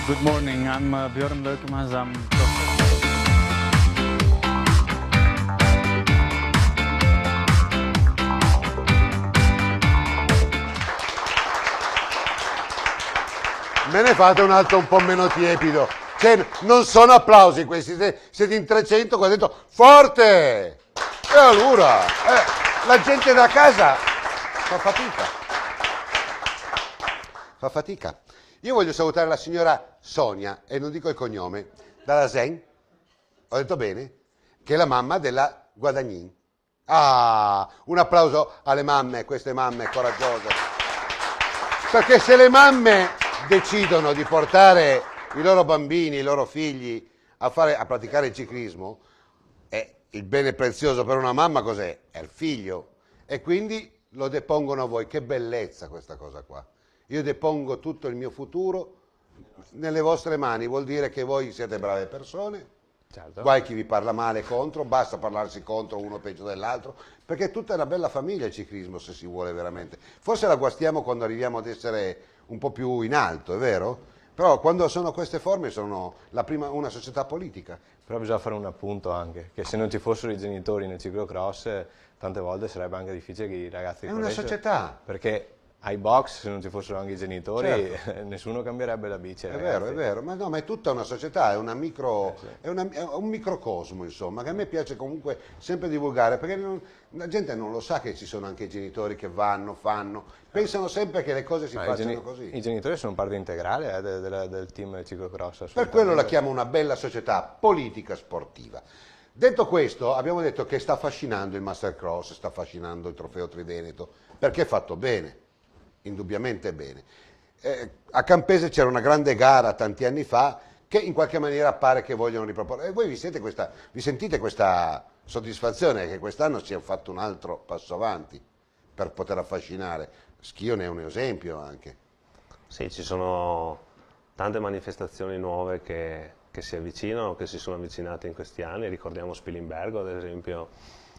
Good morning, I'm Björn Leukemans. I'm Me ne fate un altro un po' meno tiepido. Cioè, non sono applausi questi, siete in 300 qua dentro. Forte! E allora, la gente da casa fa fatica. Fa fatica. Io voglio salutare la signora Sonia, e non dico il cognome, dalla Zen, ho detto bene, che è la mamma della Guadagnin. Ah, un applauso alle mamme, queste mamme coraggiose. Perché se le mamme decidono di portare i loro bambini, i loro figli a praticare il ciclismo, il bene prezioso per una mamma cos'è? È il figlio. E quindi lo depongono a voi. Che bellezza questa cosa qua. Io depongo tutto il mio futuro nelle vostre mani, vuol dire che voi siete brave persone, certo. Guai chi vi parla male contro, basta parlarsi contro uno peggio dell'altro, perché è tutta una bella famiglia il ciclismo se si vuole veramente. Forse la guastiamo quando arriviamo ad essere un po' più in alto, è vero? Però quando sono queste forme sono una società politica. Però bisogna fare un appunto anche, che se non ci fossero i genitori nel ciclocross, tante volte sarebbe anche difficile che i ragazzi... È una società. Perché ai box, se non ci fossero anche i genitori, Certo. nessuno cambierebbe la bici. È vero, ma no, ma è tutta una società, è un microcosmo, insomma, che a me piace comunque sempre divulgare, perché la gente non lo sa che ci sono anche i genitori che fanno, pensano sempre che le cose si facciano così. I genitori sono parte integrale del team del ciclocross. Per quello la chiamo una bella società politica sportiva. Detto questo, abbiamo detto che sta affascinando il Mastercross, sta affascinando il Trofeo Triveneto, perché è fatto bene, indubbiamente bene. A Campese c'era una grande gara tanti anni fa che in qualche maniera pare che vogliono riproporre. E voi vi sentite questa soddisfazione che quest'anno si è fatto un altro passo avanti per poter affascinare. Schio ne è un esempio anche. Sì, ci sono tante manifestazioni nuove che si avvicinano, che si sono avvicinate in questi anni. Ricordiamo Spilimbergo, ad esempio,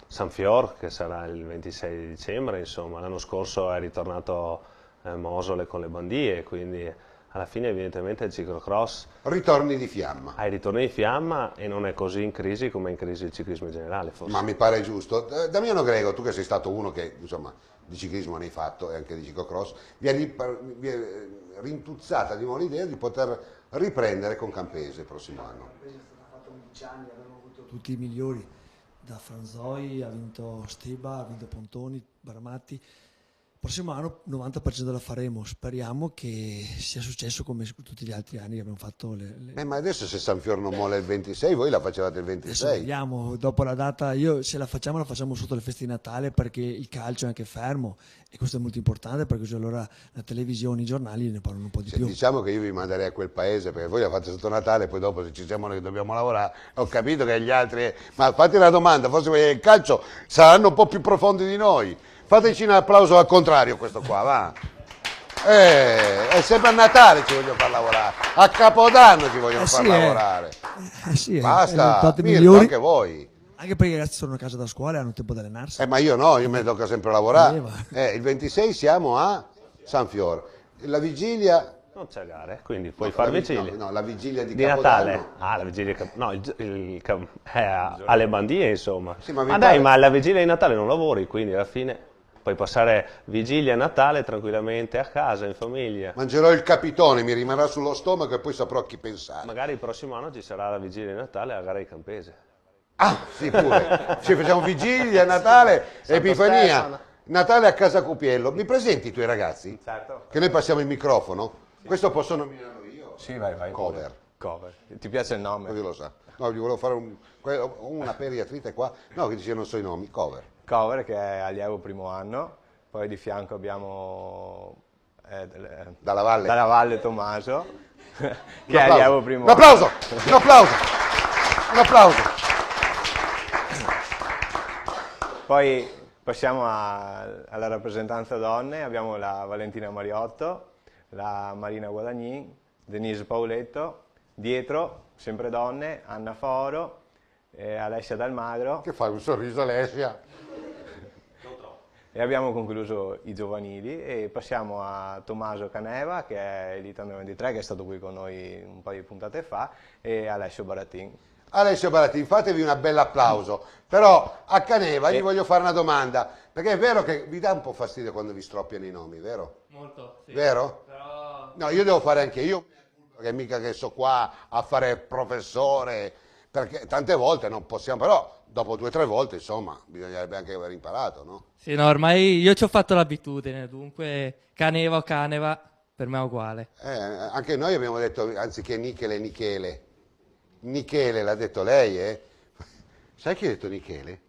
San Fior, che sarà il 26 di dicembre, insomma. L'anno scorso è ritornato Mosole con le Bandie, quindi alla fine evidentemente il ciclocross Ritorni di fiamma. ha i ritorni di fiamma e non è così in crisi come è in crisi il ciclismo in generale, forse. Ma mi pare giusto. Damiano Grego, tu che sei stato uno che insomma di ciclismo ne hai fatto e anche di ciclocross, vi è rintuzzata di nuovo l'idea di poter riprendere con Campese il prossimo anno. Campese è stata fatta 11 anni, abbiamo avuto tutti i migliori, da Franzoi, ha vinto Stiba, ha vinto Pontoni, Baramatti. Prossimo anno 90% la faremo, speriamo che sia successo come tutti gli altri anni che abbiamo fatto Ma adesso se San Fior non molla il 26, voi la facevate il 26? Adesso vediamo, dopo la data, se la facciamo sotto le feste di Natale perché il calcio è anche fermo e questo è molto importante perché così allora la televisione, i giornali ne parlano un po' di più. Diciamo che io vi manderei a quel paese perché voi la fate sotto Natale e poi dopo se ci siamo noi che dobbiamo lavorare, ho capito che gli altri... Ma fate una domanda, forse quelli del calcio saranno un po' più profondi di noi. Fateci un applauso al contrario questo qua, va. È sempre a Natale ci vogliono far lavorare, a Capodanno ci vogliono far lavorare. Sì, basta, Mirko, anche voi. Anche perché i ragazzi sono a casa da scuola e hanno tempo di allenarsi. Ma io no, io mi tocca sempre lavorare. Il 26 siamo a San Fior. La vigilia... Non c'è gare, quindi puoi fare vigilia. No, la vigilia di Natale. Capodanno. Ah, la vigilia alle Bandie, insomma. Sì, ma dai, ma la vigilia di Natale non lavori, quindi alla fine puoi passare vigilia e Natale tranquillamente a casa, in famiglia. Mangerò il capitone, mi rimarrà sullo stomaco e poi saprò a chi pensare. Magari il prossimo anno ci sarà la vigilia di Natale a gara di Campese. Ah, sì, pure. Ci facciamo vigilia, Natale, Epifania. Stefano. Natale a casa Cupiello. Mi presenti i tuoi ragazzi? Certo. Che noi passiamo il microfono. Questo posso nominarlo io? Sì, vai. Cover. Cover. Ti piace il nome? Così lo sa. No, gli volevo fare una periatrite qua. No, che dice non so i nomi. Cover. Cover che è allievo primo anno, poi di fianco abbiamo Dalla Valle Tommaso che è allievo primo un applauso, un applauso, un applauso. Poi passiamo alla rappresentanza donne, abbiamo la Valentina Mariotto, la Marina Guadagnin, Denise Pauletto, dietro sempre donne, Anna Foro, Alessia Dalmagro. Che fai un sorriso, Alessia? E abbiamo concluso i giovanili e passiamo a Tommaso Caneva, che è Elite Under 23, che è stato qui con noi un paio di puntate fa, e Alessio Baratin. Alessio Baratin, fatevi un bel applauso. Però a Caneva gli voglio fare una domanda, perché è vero che vi dà un po' fastidio quando vi stroppiano i nomi, vero? Molto, sì. Vero? Però... No, io devo fare anche io, perché mica che sto qua a fare professore, perché tante volte non possiamo, però dopo 2 o 3 volte, insomma, bisognerebbe anche aver imparato, no? Sì, no, ormai io ci ho fatto l'abitudine, dunque Caneva o Caneva per me è uguale. Anche noi abbiamo detto, anziché Nichele, Nichele. Nichele l'ha detto lei, eh? Sai chi ha detto Nichele?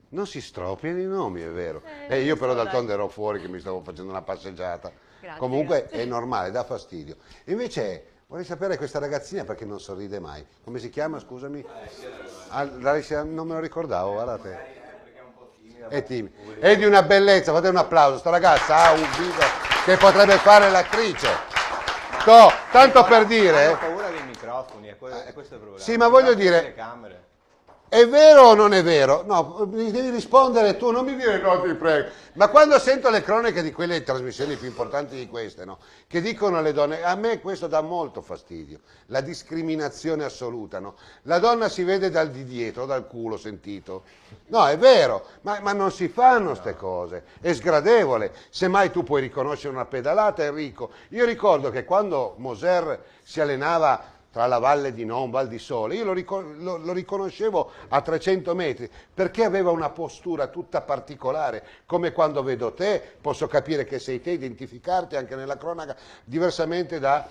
Non si stroppiano i nomi, è vero. Io però d'altronde ero fuori che mi stavo facendo una passeggiata. Grazie, Comunque grazie. è normale, dà fastidio. Invece vorrei sapere questa ragazzina perché non sorride mai. Come si chiama, scusami? Alessia, non me lo ricordavo, guardate. È timida. È di una bellezza, fate un applauso. Sta ragazza ha un viso che potrebbe fare l'attrice. Tanto per dire... Hanno paura dei microfoni, è questo il problema. Sì, ma voglio dire... Le camere. È vero o non è vero? No, mi devi rispondere tu, non mi dire no, ti prego. Ma quando sento le cronache di quelle trasmissioni più importanti di queste, no? Che dicono alle donne, a me questo dà molto fastidio, la discriminazione assoluta, no? La donna si vede dal di dietro, dal culo, sentito. No, è vero, ma non si fanno queste cose, è sgradevole. Semmai tu puoi riconoscere una pedalata, Enrico. Io ricordo che quando Moser si allenava tra la Valle di Non, Val di Sole, io lo riconoscevo a 300 metri, perché aveva una postura tutta particolare, come quando vedo te, posso capire che sei te, identificarti anche nella cronaca, diversamente da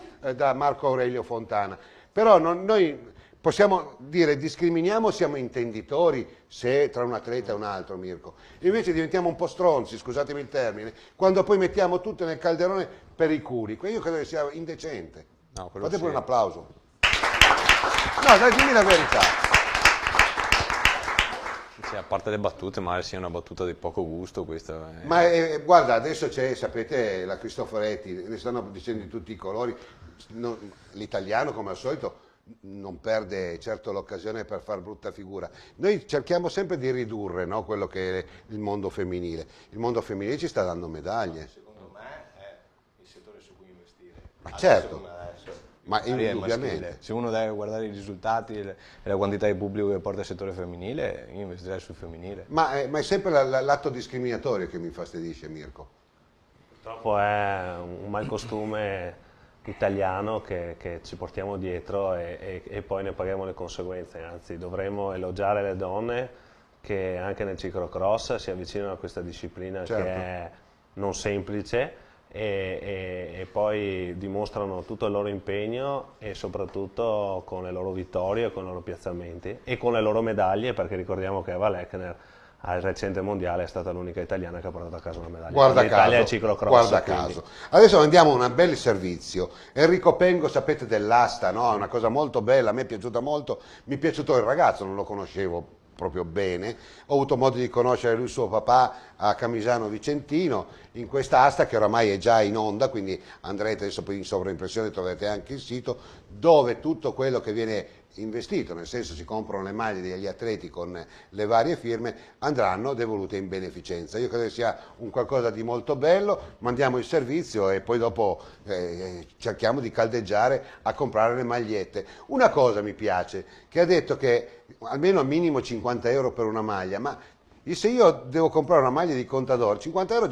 Marco Aurelio Fontana. Però noi possiamo dire discriminiamo, siamo intenditori se tra un atleta e un altro, Mirko. Invece diventiamo un po' stronzi, scusatemi il termine, quando poi mettiamo tutto nel calderone per i culi. Io credo che sia indecente. No, Fate pure sì. un applauso. No, dai, dimmi la verità. Sì, a parte le battute, magari sia una battuta di poco gusto questa. Ma guarda, adesso c'è, sapete, la Cristoforetti, ne stanno dicendo di tutti i colori. L'italiano, come al solito, non perde certo l'occasione per far brutta figura. Noi cerchiamo sempre di ridurre, no, quello che è il mondo femminile. Il mondo femminile ci sta dando medaglie. Secondo me è il settore su cui investire. Ma certo. Ma Maschile. indubbiamente. Se uno deve guardare i risultati e la quantità di pubblico che porta il settore femminile, io investirei sul femminile. Ma è sempre l'atto discriminatorio che mi infastidisce, Mirko. Purtroppo è un malcostume italiano che ci portiamo dietro e poi ne paghiamo le conseguenze. Anzi, dovremmo elogiare le donne che anche nel ciclocross si avvicinano a questa disciplina, certo, che è non semplice, e poi dimostrano tutto il loro impegno e soprattutto con le loro vittorie, con i loro piazzamenti e con le loro medaglie, perché ricordiamo che Eva Lechner al recente mondiale è stata l'unica italiana che ha portato a casa una medaglia. Guarda L'Italia caso, è ciclocross, guarda quindi. caso. Adesso andiamo a un bel servizio. Enrico Pengo, sapete, dell'asta, no? È una cosa molto bella, a me è piaciuta molto. Mi è piaciuto il ragazzo, non lo conoscevo proprio bene. Ho avuto modo di conoscere lui, suo papà, a Camisano Vicentino, in questa asta che oramai è già in onda, quindi andrete adesso in sovraimpressione, troverete anche il sito, dove tutto quello che viene investito, nel senso si comprano le maglie degli atleti con le varie firme, andranno devolute in beneficenza. Io credo che sia un qualcosa di molto bello, mandiamo il servizio e poi dopo cerchiamo di caldeggiare a comprare le magliette. Una cosa mi piace, che ha detto che almeno al minimo 50 euro per una maglia, ma se io devo comprare una maglia di Contador, 50 euro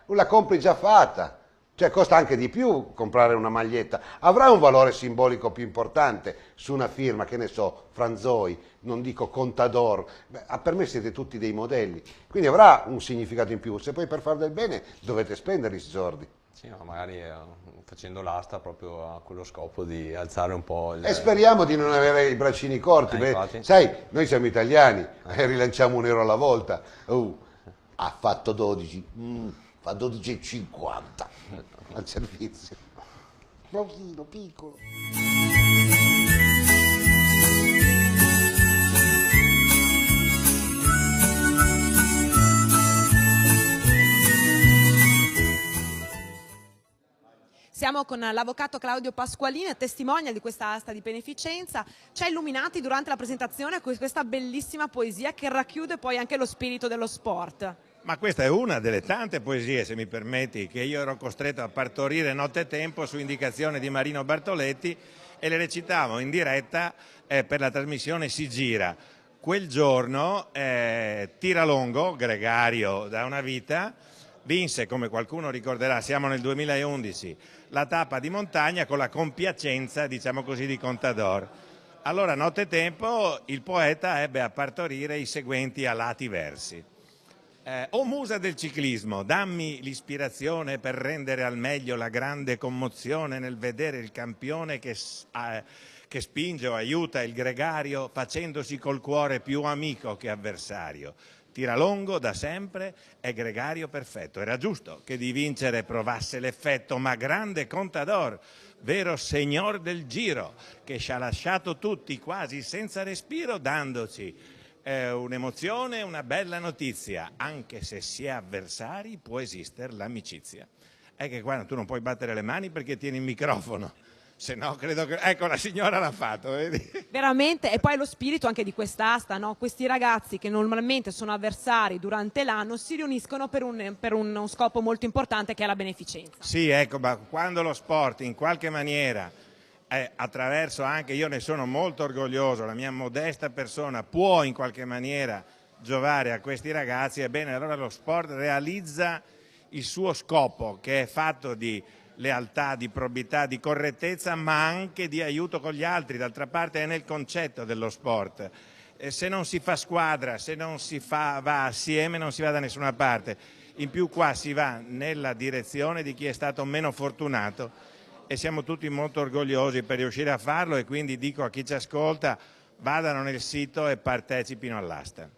la compri già fatta. Cioè costa anche di più comprare una maglietta, avrà un valore simbolico più importante su una firma, che ne so, Franzoi, non dico Contador. Beh, per me siete tutti dei modelli, quindi avrà un significato in più, se poi per far del bene dovete spendere i soldi. Sì, ma magari facendo l'asta proprio a quello scopo di alzare un po' il... E speriamo di non avere i braccini corti, sai, noi siamo italiani, rilanciamo un euro alla volta. Ha fatto 12. Fa 12,50 al servizio. Pochino, piccolo. Siamo con l'avvocato Claudio Pasqualini, testimonial di questa asta di beneficenza. Ci ha illuminati durante la presentazione con questa bellissima poesia che racchiude poi anche lo spirito dello sport. Ma questa è una delle tante poesie, se mi permetti, che io ero costretto a partorire nottetempo su indicazione di Marino Bartoletti e le recitavo in diretta per la trasmissione Si Gira. Quel giorno Tiralongo, gregario da una vita, vinse, come qualcuno ricorderà, siamo nel 2011, la tappa di montagna con la compiacenza, diciamo così, di Contador. Allora, nottetempo, il poeta ebbe a partorire i seguenti alati versi. O musa del ciclismo, dammi l'ispirazione per rendere al meglio la grande commozione nel vedere il campione che spinge o aiuta il gregario facendosi col cuore più amico che avversario. Tiralongo da sempre è gregario perfetto. Era giusto che di vincere provasse l'effetto, ma grande Contador, vero signor del giro, che ci ha lasciato tutti quasi senza respiro dandoci un'emozione, una bella notizia, anche se si è avversari può esistere l'amicizia. È che qua tu non puoi battere le mani perché tieni il microfono, se no credo che... Ecco, la signora l'ha fatto, vedi? Veramente, e poi lo spirito anche di quest'asta, no? Questi ragazzi che normalmente sono avversari durante l'anno si riuniscono per uno scopo molto importante che è la beneficenza. Sì, ecco, ma quando lo sport in qualche maniera, attraverso anche, io ne sono molto orgoglioso, la mia modesta persona può in qualche maniera giovare a questi ragazzi, ebbene allora lo sport realizza il suo scopo, che è fatto di lealtà, di probità, di correttezza, ma anche di aiuto con gli altri. D'altra parte è nel concetto dello sport. Se non si fa squadra, se non si va assieme, non si va da nessuna parte. In più qua si va nella direzione di chi è stato meno fortunato e siamo tutti molto orgogliosi per riuscire a farlo, e quindi dico a chi ci ascolta: vadano nel sito e partecipino all'asta.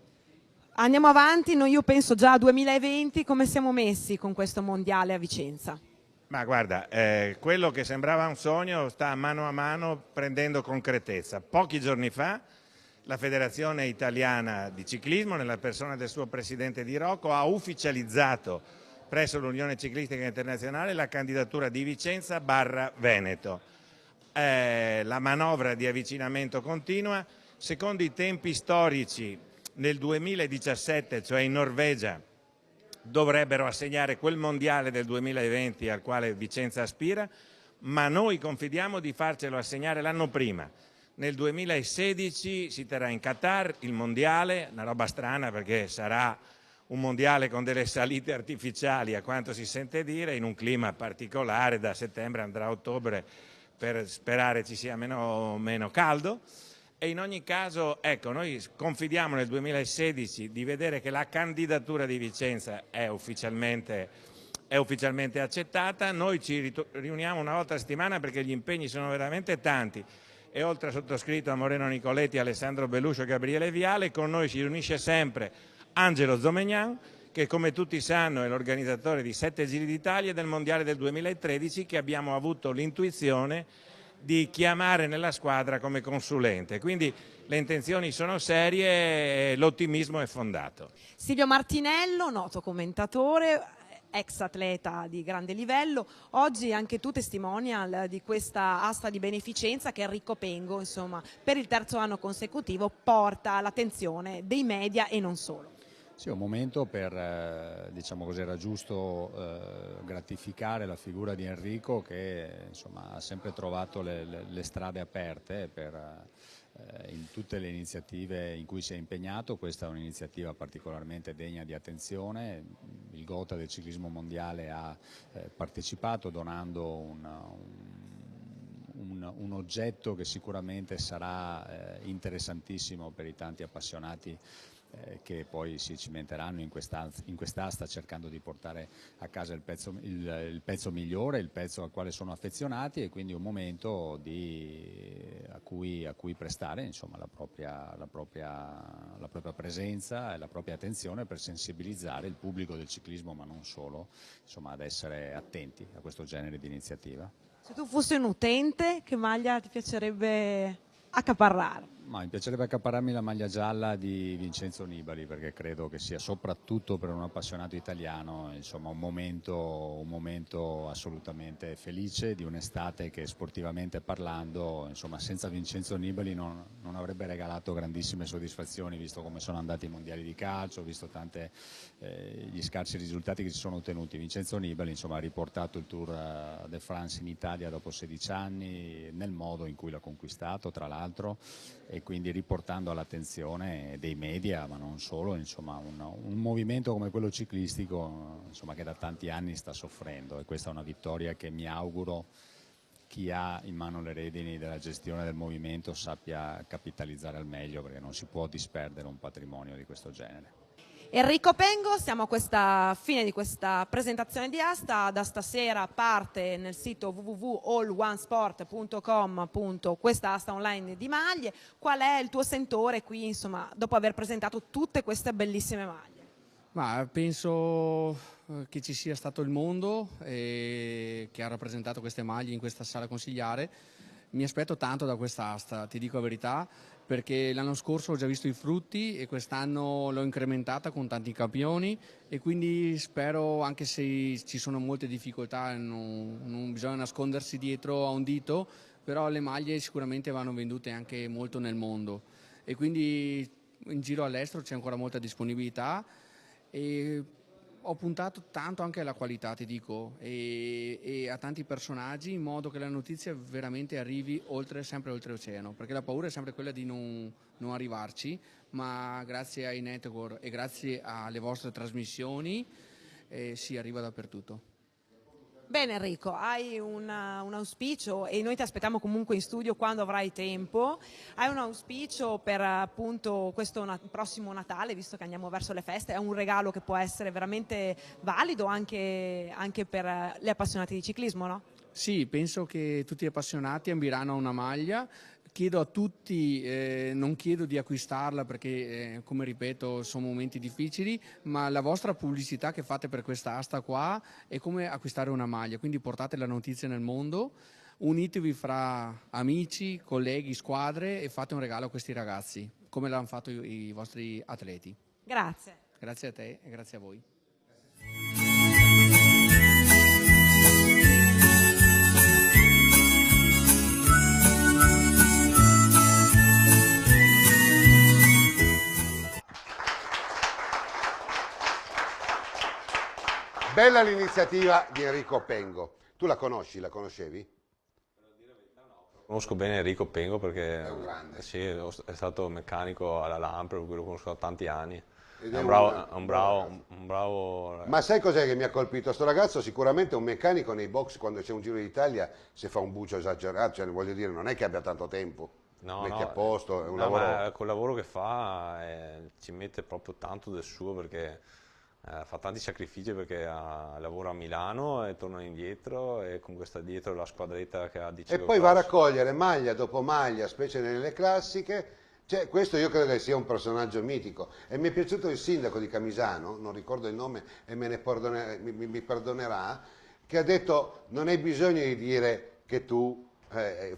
Andiamo avanti, io penso già a 2020, come siamo messi con questo mondiale a Vicenza? Ma guarda, quello che sembrava un sogno sta mano a mano prendendo concretezza. Pochi giorni fa la Federazione Italiana di Ciclismo, nella persona del suo presidente Di Rocco, ha ufficializzato presso l'Unione Ciclistica Internazionale la candidatura di Vicenza / Veneto. La manovra di avvicinamento continua. Secondo i tempi storici, nel 2017, cioè in Norvegia, dovrebbero assegnare quel mondiale del 2020 al quale Vicenza aspira, ma noi confidiamo di farcelo assegnare l'anno prima. Nel 2016 si terrà in Qatar il mondiale, una roba strana perché sarà un mondiale con delle salite artificiali, a quanto si sente dire, in un clima particolare. Da settembre andrà a ottobre per sperare ci sia meno caldo. E in ogni caso, ecco, noi confidiamo nel 2016 di vedere che la candidatura di Vicenza è ufficialmente accettata. Noi ci riuniamo una volta a settimana perché gli impegni sono veramente tanti, e oltre a sottoscritto a Moreno Nicoletti, Alessandro Beluscio e Gabriele Viale, con noi si riunisce sempre Angelo Zomegnan, che come tutti sanno è l'organizzatore di 7 Giri d'Italia e del Mondiale del 2013, che abbiamo avuto l'intuizione di chiamare nella squadra come consulente. Quindi le intenzioni sono serie e l'ottimismo è fondato. Silvio Martinello, noto commentatore, ex atleta di grande livello, oggi anche tu testimonial di questa asta di beneficenza che Enrico Pengo, insomma, per il 3° anno consecutivo porta l'attenzione dei media e non solo. Sì, un momento per, diciamo così, era giusto gratificare la figura di Enrico, che insomma ha sempre trovato le strade aperte in tutte le iniziative in cui si è impegnato. Questa è un'iniziativa particolarmente degna di attenzione. Il Gotha del ciclismo mondiale ha partecipato donando un oggetto che sicuramente sarà interessantissimo per i tanti appassionati che poi si cimenteranno in quest'asta cercando di portare a casa il pezzo migliore, il pezzo al quale sono affezionati, e quindi un momento a cui prestare, insomma, la propria presenza e la propria attenzione per sensibilizzare il pubblico del ciclismo, ma non solo, insomma, ad essere attenti a questo genere di iniziativa. Se tu fossi un utente, che maglia ti piacerebbe accaparrare? Ma mi piacerebbe accaparrarmi la maglia gialla di Vincenzo Nibali, perché credo che sia, soprattutto per un appassionato italiano, insomma, un momento assolutamente felice di un'estate che, sportivamente parlando, insomma, senza Vincenzo Nibali non avrebbe regalato grandissime soddisfazioni, visto come sono andati i mondiali di calcio, visto gli scarsi risultati che si sono ottenuti. Vincenzo Nibali, insomma, ha riportato il Tour de France in Italia dopo 16 anni, nel modo in cui l'ha conquistato, tra l'altro, e quindi riportando all'attenzione dei media, ma non solo, insomma, un movimento come quello ciclistico, insomma, che da tanti anni sta soffrendo, e questa è una vittoria che mi auguro chi ha in mano le redini della gestione del movimento sappia capitalizzare al meglio, perché non si può disperdere un patrimonio di questo genere. Enrico Pengo, siamo a questa fine di questa presentazione di asta. Da stasera parte nel sito www.allonessport.com questa asta online di maglie. Qual è il tuo sentore qui, insomma, dopo aver presentato tutte queste bellissime maglie? Ma penso che ci sia stato il mondo che ha rappresentato queste maglie in questa sala consigliare. Mi aspetto tanto da questa asta, ti dico la verità, perché l'anno scorso ho già visto i frutti e quest'anno l'ho incrementata con tanti campioni, e quindi spero, anche se ci sono molte difficoltà, non bisogna nascondersi dietro a un dito, però le maglie sicuramente vanno vendute anche molto nel mondo e quindi in giro all'estero c'è ancora molta disponibilità e ho puntato tanto anche alla qualità, ti dico, e a tanti personaggi in modo che la notizia veramente arrivi sempre oltreoceano, perché la paura è sempre quella di non arrivarci, ma grazie ai network e grazie alle vostre trasmissioni si arriva dappertutto. Bene Enrico, hai un auspicio e noi ti aspettiamo comunque in studio quando avrai tempo. Hai un auspicio per appunto questo prossimo Natale, visto che andiamo verso le feste? È un regalo che può essere veramente valido anche per gli appassionati di ciclismo, no? Sì, penso che tutti gli appassionati ambiranno a una maglia. Chiedo a tutti, non chiedo di acquistarla perché, come ripeto, sono momenti difficili, ma la vostra pubblicità che fate per questa asta qua è come acquistare una maglia, quindi portate la notizia nel mondo, unitevi fra amici, colleghi, squadre e fate un regalo a questi ragazzi, come l'hanno fatto i vostri atleti. Grazie. Grazie a te e grazie a voi. Bella l'iniziativa di Enrico Pengo. Tu la conosci? La conoscevi? Conosco bene Enrico Pengo perché è un grande. Sì, è stato meccanico alla Lampre, per cui lo conosco da tanti anni. Ed È è un bravo. Ma sai cos'è che mi ha colpito? Sto ragazzo sicuramente è un meccanico nei box quando c'è un Giro d'Italia, se fa un bucio esagerato, cioè voglio dire, non è che abbia tanto tempo. Metti a posto, è un lavoro. Ma col lavoro che fa ci mette proprio tanto del suo perché fa tanti sacrifici perché lavora a Milano e torna indietro e comunque sta dietro la squadretta che ha di E poi va a raccogliere maglia dopo maglia, specie nelle classiche. Cioè, questo io credo che sia un personaggio mitico e mi è piaciuto il sindaco di Camisano, non ricordo il nome e mi perdonerà, che ha detto non hai bisogno di dire che tu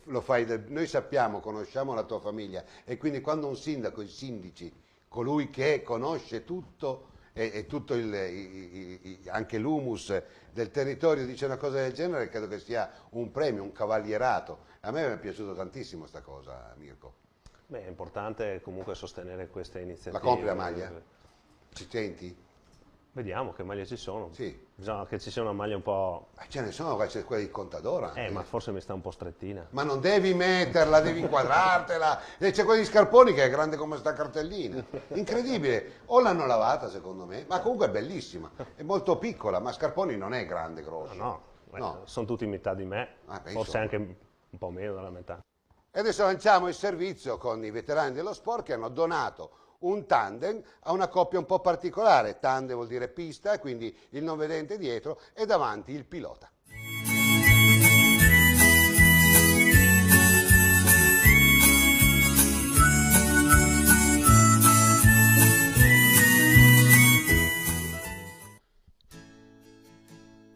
lo fai, noi sappiamo, conosciamo la tua famiglia e quindi quando un sindaco, i sindaci, colui che conosce tutto e tutto anche l'humus del territorio dice una cosa del genere, credo che sia un premio, un cavalierato. A me mi è piaciuto tantissimo sta cosa, Mirko. Beh, è importante comunque sostenere queste iniziative. La compri la maglia? Ci senti? Vediamo che maglie ci sono. Sì. Bisogna che ci sia una maglia un po'... Ce ne sono, c'è quella di Contadora. Ma forse mi sta un po' strettina. Ma non devi metterla, devi inquadrartela. E c'è quella di Scarponi che è grande come sta cartellina. Incredibile. O l'hanno lavata secondo me, ma comunque è bellissima. È molto piccola, ma Scarponi non è grande, grosso. No. Sono tutti metà di me, forse anche un po' meno della metà. E adesso lanciamo il servizio con i veterani dello sport che hanno donato un tandem a una coppia un po' particolare. Tandem vuol dire pista, quindi il non vedente dietro e davanti il pilota.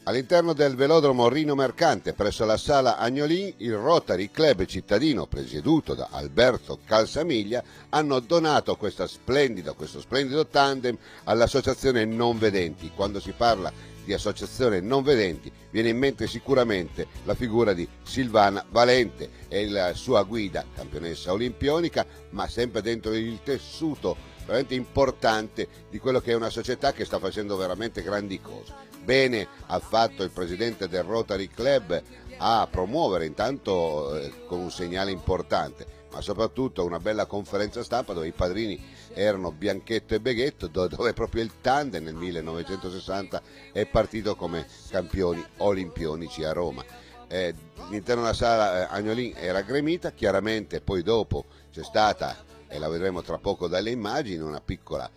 All'interno del velodromo Rino Mercante, presso la sala Agnolin, il Rotary Club cittadino, presieduto da Alberto Calsamiglia, hanno donato questo splendido tandem all'associazione Non Vedenti. Quando si parla di associazione Non Vedenti viene in mente sicuramente la figura di Silvana Valente e la sua guida, campionessa olimpionica, ma sempre dentro il tessuto veramente importante di quello che è una società che sta facendo veramente grandi cose. Bene ha fatto il presidente del Rotary Club a promuovere intanto con un segnale importante, ma soprattutto una bella conferenza stampa dove i padrini erano Bianchetto e Beghetto, dove proprio il tandem nel 1960 è partito come campioni olimpionici a Roma. All'interno della sala Agnolin era gremita, chiaramente poi dopo c'è stata, e la vedremo tra poco dalle immagini, una piccola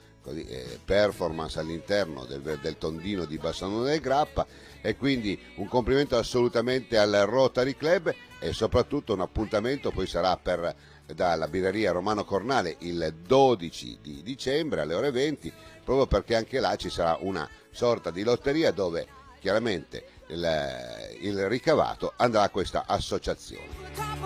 performance all'interno del tondino di Bassano del Grappa, e quindi un complimento assolutamente al Rotary Club e soprattutto un appuntamento poi sarà dalla birreria Romano Cornale il 12 di dicembre alle ore 20, proprio perché anche là ci sarà una sorta di lotteria dove chiaramente il ricavato andrà a questa associazione.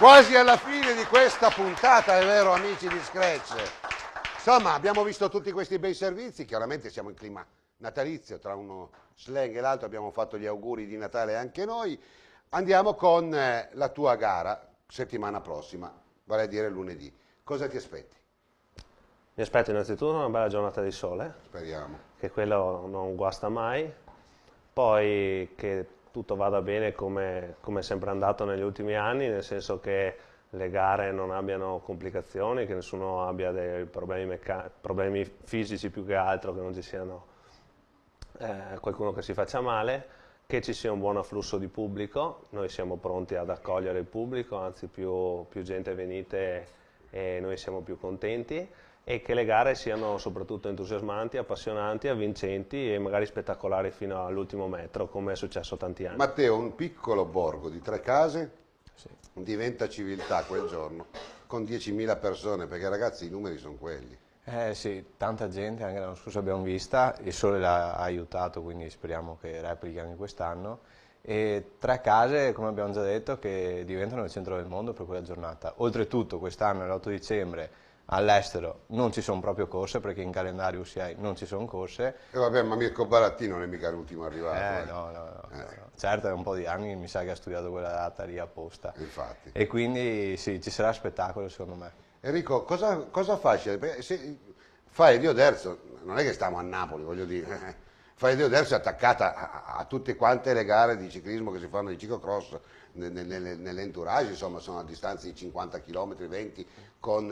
quasi alla fine di questa puntata, è vero amici di Scratch? Insomma, abbiamo visto tutti questi bei servizi, chiaramente siamo in clima natalizio, tra uno slang e l'altro abbiamo fatto gli auguri di Natale anche noi. Andiamo con la tua gara settimana prossima, vale a dire lunedì. Cosa ti aspetti? Mi aspetto innanzitutto una bella giornata di sole. Speriamo. Che quello non guasta mai. Poi che tutto vada bene come è sempre andato negli ultimi anni, nel senso che le gare non abbiano complicazioni, che nessuno abbia dei problemi fisici più che altro, che non ci siano qualcuno che si faccia male, che ci sia un buon afflusso di pubblico. Noi siamo pronti ad accogliere il pubblico, anzi più gente venite e noi siamo più contenti, e che le gare siano soprattutto entusiasmanti, appassionanti, avvincenti e magari spettacolari fino all'ultimo metro, come è successo tanti anni. Matteo, un piccolo borgo di 3 case diventa civiltà quel giorno, con 10.000 persone, perché ragazzi i numeri sono quelli. Sì, tanta gente, anche l'anno scorso abbiamo vista, il sole l'ha aiutato, quindi speriamo che replichi anche quest'anno. E 3 case, come abbiamo già detto, che diventano il centro del mondo per quella giornata. Oltretutto quest'anno, l'8 dicembre, all'estero non ci sono proprio corse, perché in calendario UCI non ci sono corse. E vabbè, ma Mirko Barattini non è mica l'ultimo arrivato. No. Certo, è un po' di anni, mi sa che ha studiato quella data lì apposta. Infatti. E quindi sì, ci sarà spettacolo secondo me. Enrico, cosa fai? Se fai Dio Derzo, non è che stiamo a Napoli, voglio dire. Fai Dio Derzo è attaccata a tutte quante le gare di ciclismo che si fanno di ciclocross nell'entourage, insomma sono a distanza di 50 km, 20, con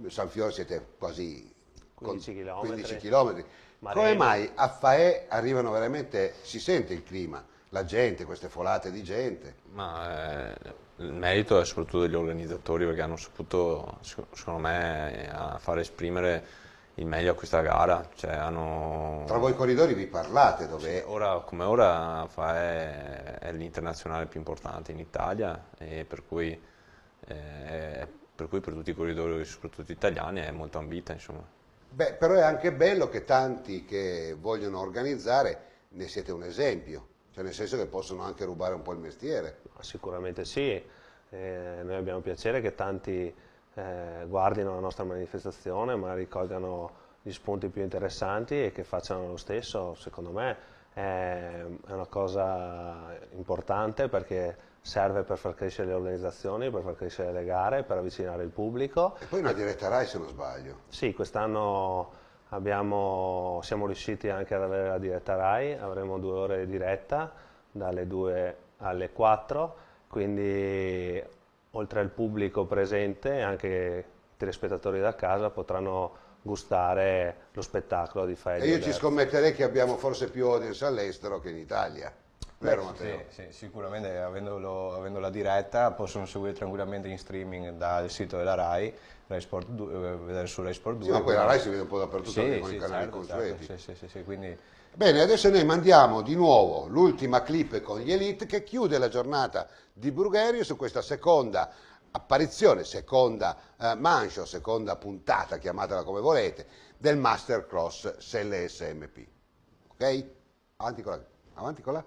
San Fiore siete quasi 15 km. 15 km. Come mai a Faè arrivano veramente, si sente il clima, la gente, queste folate di gente? Ma il merito è soprattutto degli organizzatori, perché hanno saputo, secondo me, a far esprimere il meglio a questa gara. Cioè, Tra voi corridori vi parlate? Dove... Sì, come ora è l'internazionale più importante in Italia, e per cui per tutti i corridori, soprattutto italiani, è molto ambita, insomma. Beh, però è anche bello che tanti che vogliono organizzare ne siete un esempio, cioè nel senso che possono anche rubare un po' il mestiere. Sicuramente sì, noi abbiamo piacere che tanti guardino la nostra manifestazione, ma ricolgano gli spunti più interessanti e che facciano lo stesso. Secondo me è una cosa importante, perché serve per far crescere le organizzazioni, per far crescere le gare, per avvicinare il pubblico. E poi una diretta Rai, se non sbaglio. Sì, quest'anno siamo riusciti anche ad avere la diretta Rai, avremo 2 ore di diretta dalle 2 alle 4, quindi oltre al pubblico presente anche i telespettatori da casa potranno gustare lo spettacolo di Faè. E io ci scommetterei che abbiamo forse più audience all'estero che in Italia. Vero, Matteo? Sì, sicuramente avendo la diretta possono seguire tranquillamente in streaming dal sito della Rai, Rai Sport 2, vedere su Rai Sport 2. Sì, ma poi la Rai si vede un po' dappertutto, sì, anche con sì, i canali certo, consueti. certo, sì, quindi... Bene, adesso noi mandiamo di nuovo l'ultima clip con gli Elite, che chiude la giornata di Brugherio su questa seconda apparizione, seconda manche, seconda puntata, chiamatela come volete, del Mastercross Selle SMP. Ok? Avanti con la...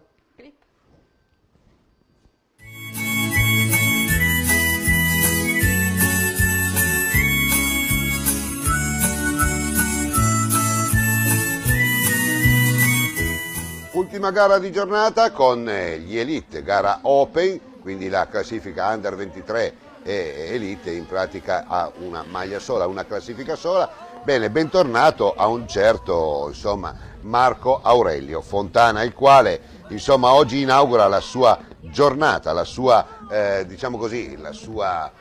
Ultima gara di giornata con gli Elite, gara Open, quindi la classifica Under 23 e Elite in pratica ha una maglia sola, una classifica sola. Bene, bentornato a un certo, insomma, Marco Aurelio Fontana, il quale, insomma, oggi inaugura la sua giornata, la sua, diciamo così, la sua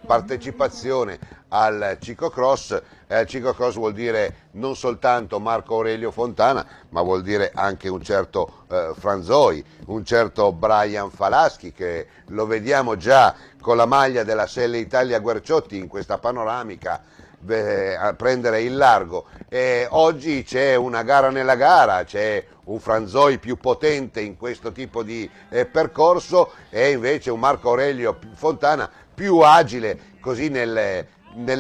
partecipazione al ciclocross. Ciclocross vuol dire non soltanto Marco Aurelio Fontana, ma vuol dire anche un certo Franzoi, un certo Brian Falaschi, che lo vediamo già con la maglia della Selle Italia Guerciotti in questa panoramica a prendere il largo. Oggi c'è una gara nella gara, c'è un Franzoi più potente in questo tipo di percorso e invece un Marco Aurelio Fontana più agile così nelle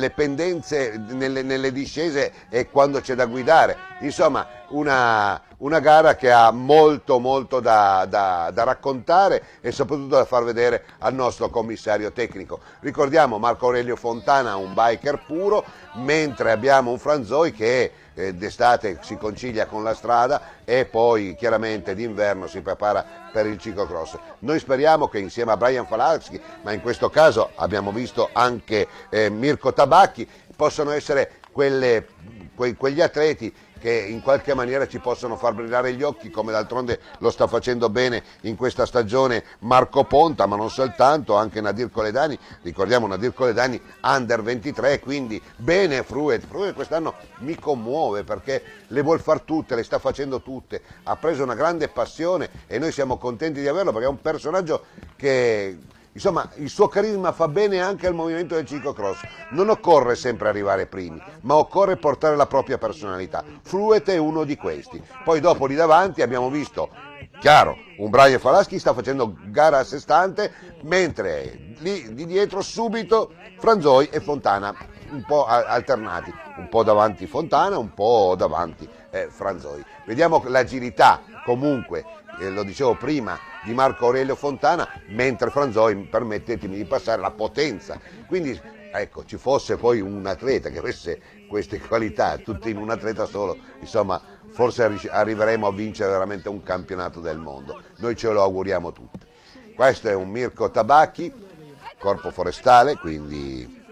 pendenze, nelle discese e quando c'è da guidare. Insomma, una una gara che ha molto da raccontare e soprattutto da far vedere al nostro commissario tecnico. Ricordiamo Marco Aurelio Fontana, un biker puro, mentre abbiamo un Franzoi che d'estate si concilia con la strada e poi chiaramente d'inverno si prepara per il ciclocross. Noi speriamo che insieme a Brian Falaschi, ma in questo caso abbiamo visto anche Mirko Tabacchi, possano essere quegli atleti che in qualche maniera ci possono far brillare gli occhi, come d'altronde lo sta facendo bene in questa stagione Marco Ponta, ma non soltanto, anche Nadir Coledani. Ricordiamo Nadir Coledani under 23, quindi bene Fruet quest'anno mi commuove perché le vuol far tutte, le sta facendo tutte, ha preso una grande passione e noi siamo contenti di averlo perché è un personaggio che... Insomma, il suo carisma fa bene anche al movimento del ciclocross. Non occorre sempre arrivare primi, ma occorre portare la propria personalità. Fruet è uno di questi. Poi dopo lì davanti abbiamo visto, chiaro, un Brian Falaschi sta facendo gara a sé stante, mentre lì di dietro subito Franzoi e Fontana, un po' alternati, un po' davanti Fontana, un po' davanti Franzoi. Vediamo l'agilità comunque, lo dicevo prima, di Marco Aurelio Fontana, mentre Franzoi, permettetemi di passare, la potenza. Quindi ecco, ci fosse poi un atleta che avesse queste qualità, tutte in un atleta solo, insomma, forse arriveremo a vincere veramente un campionato del mondo. Noi ce lo auguriamo tutti. Questo è un Mirko Tabacchi, Corpo Forestale, quindi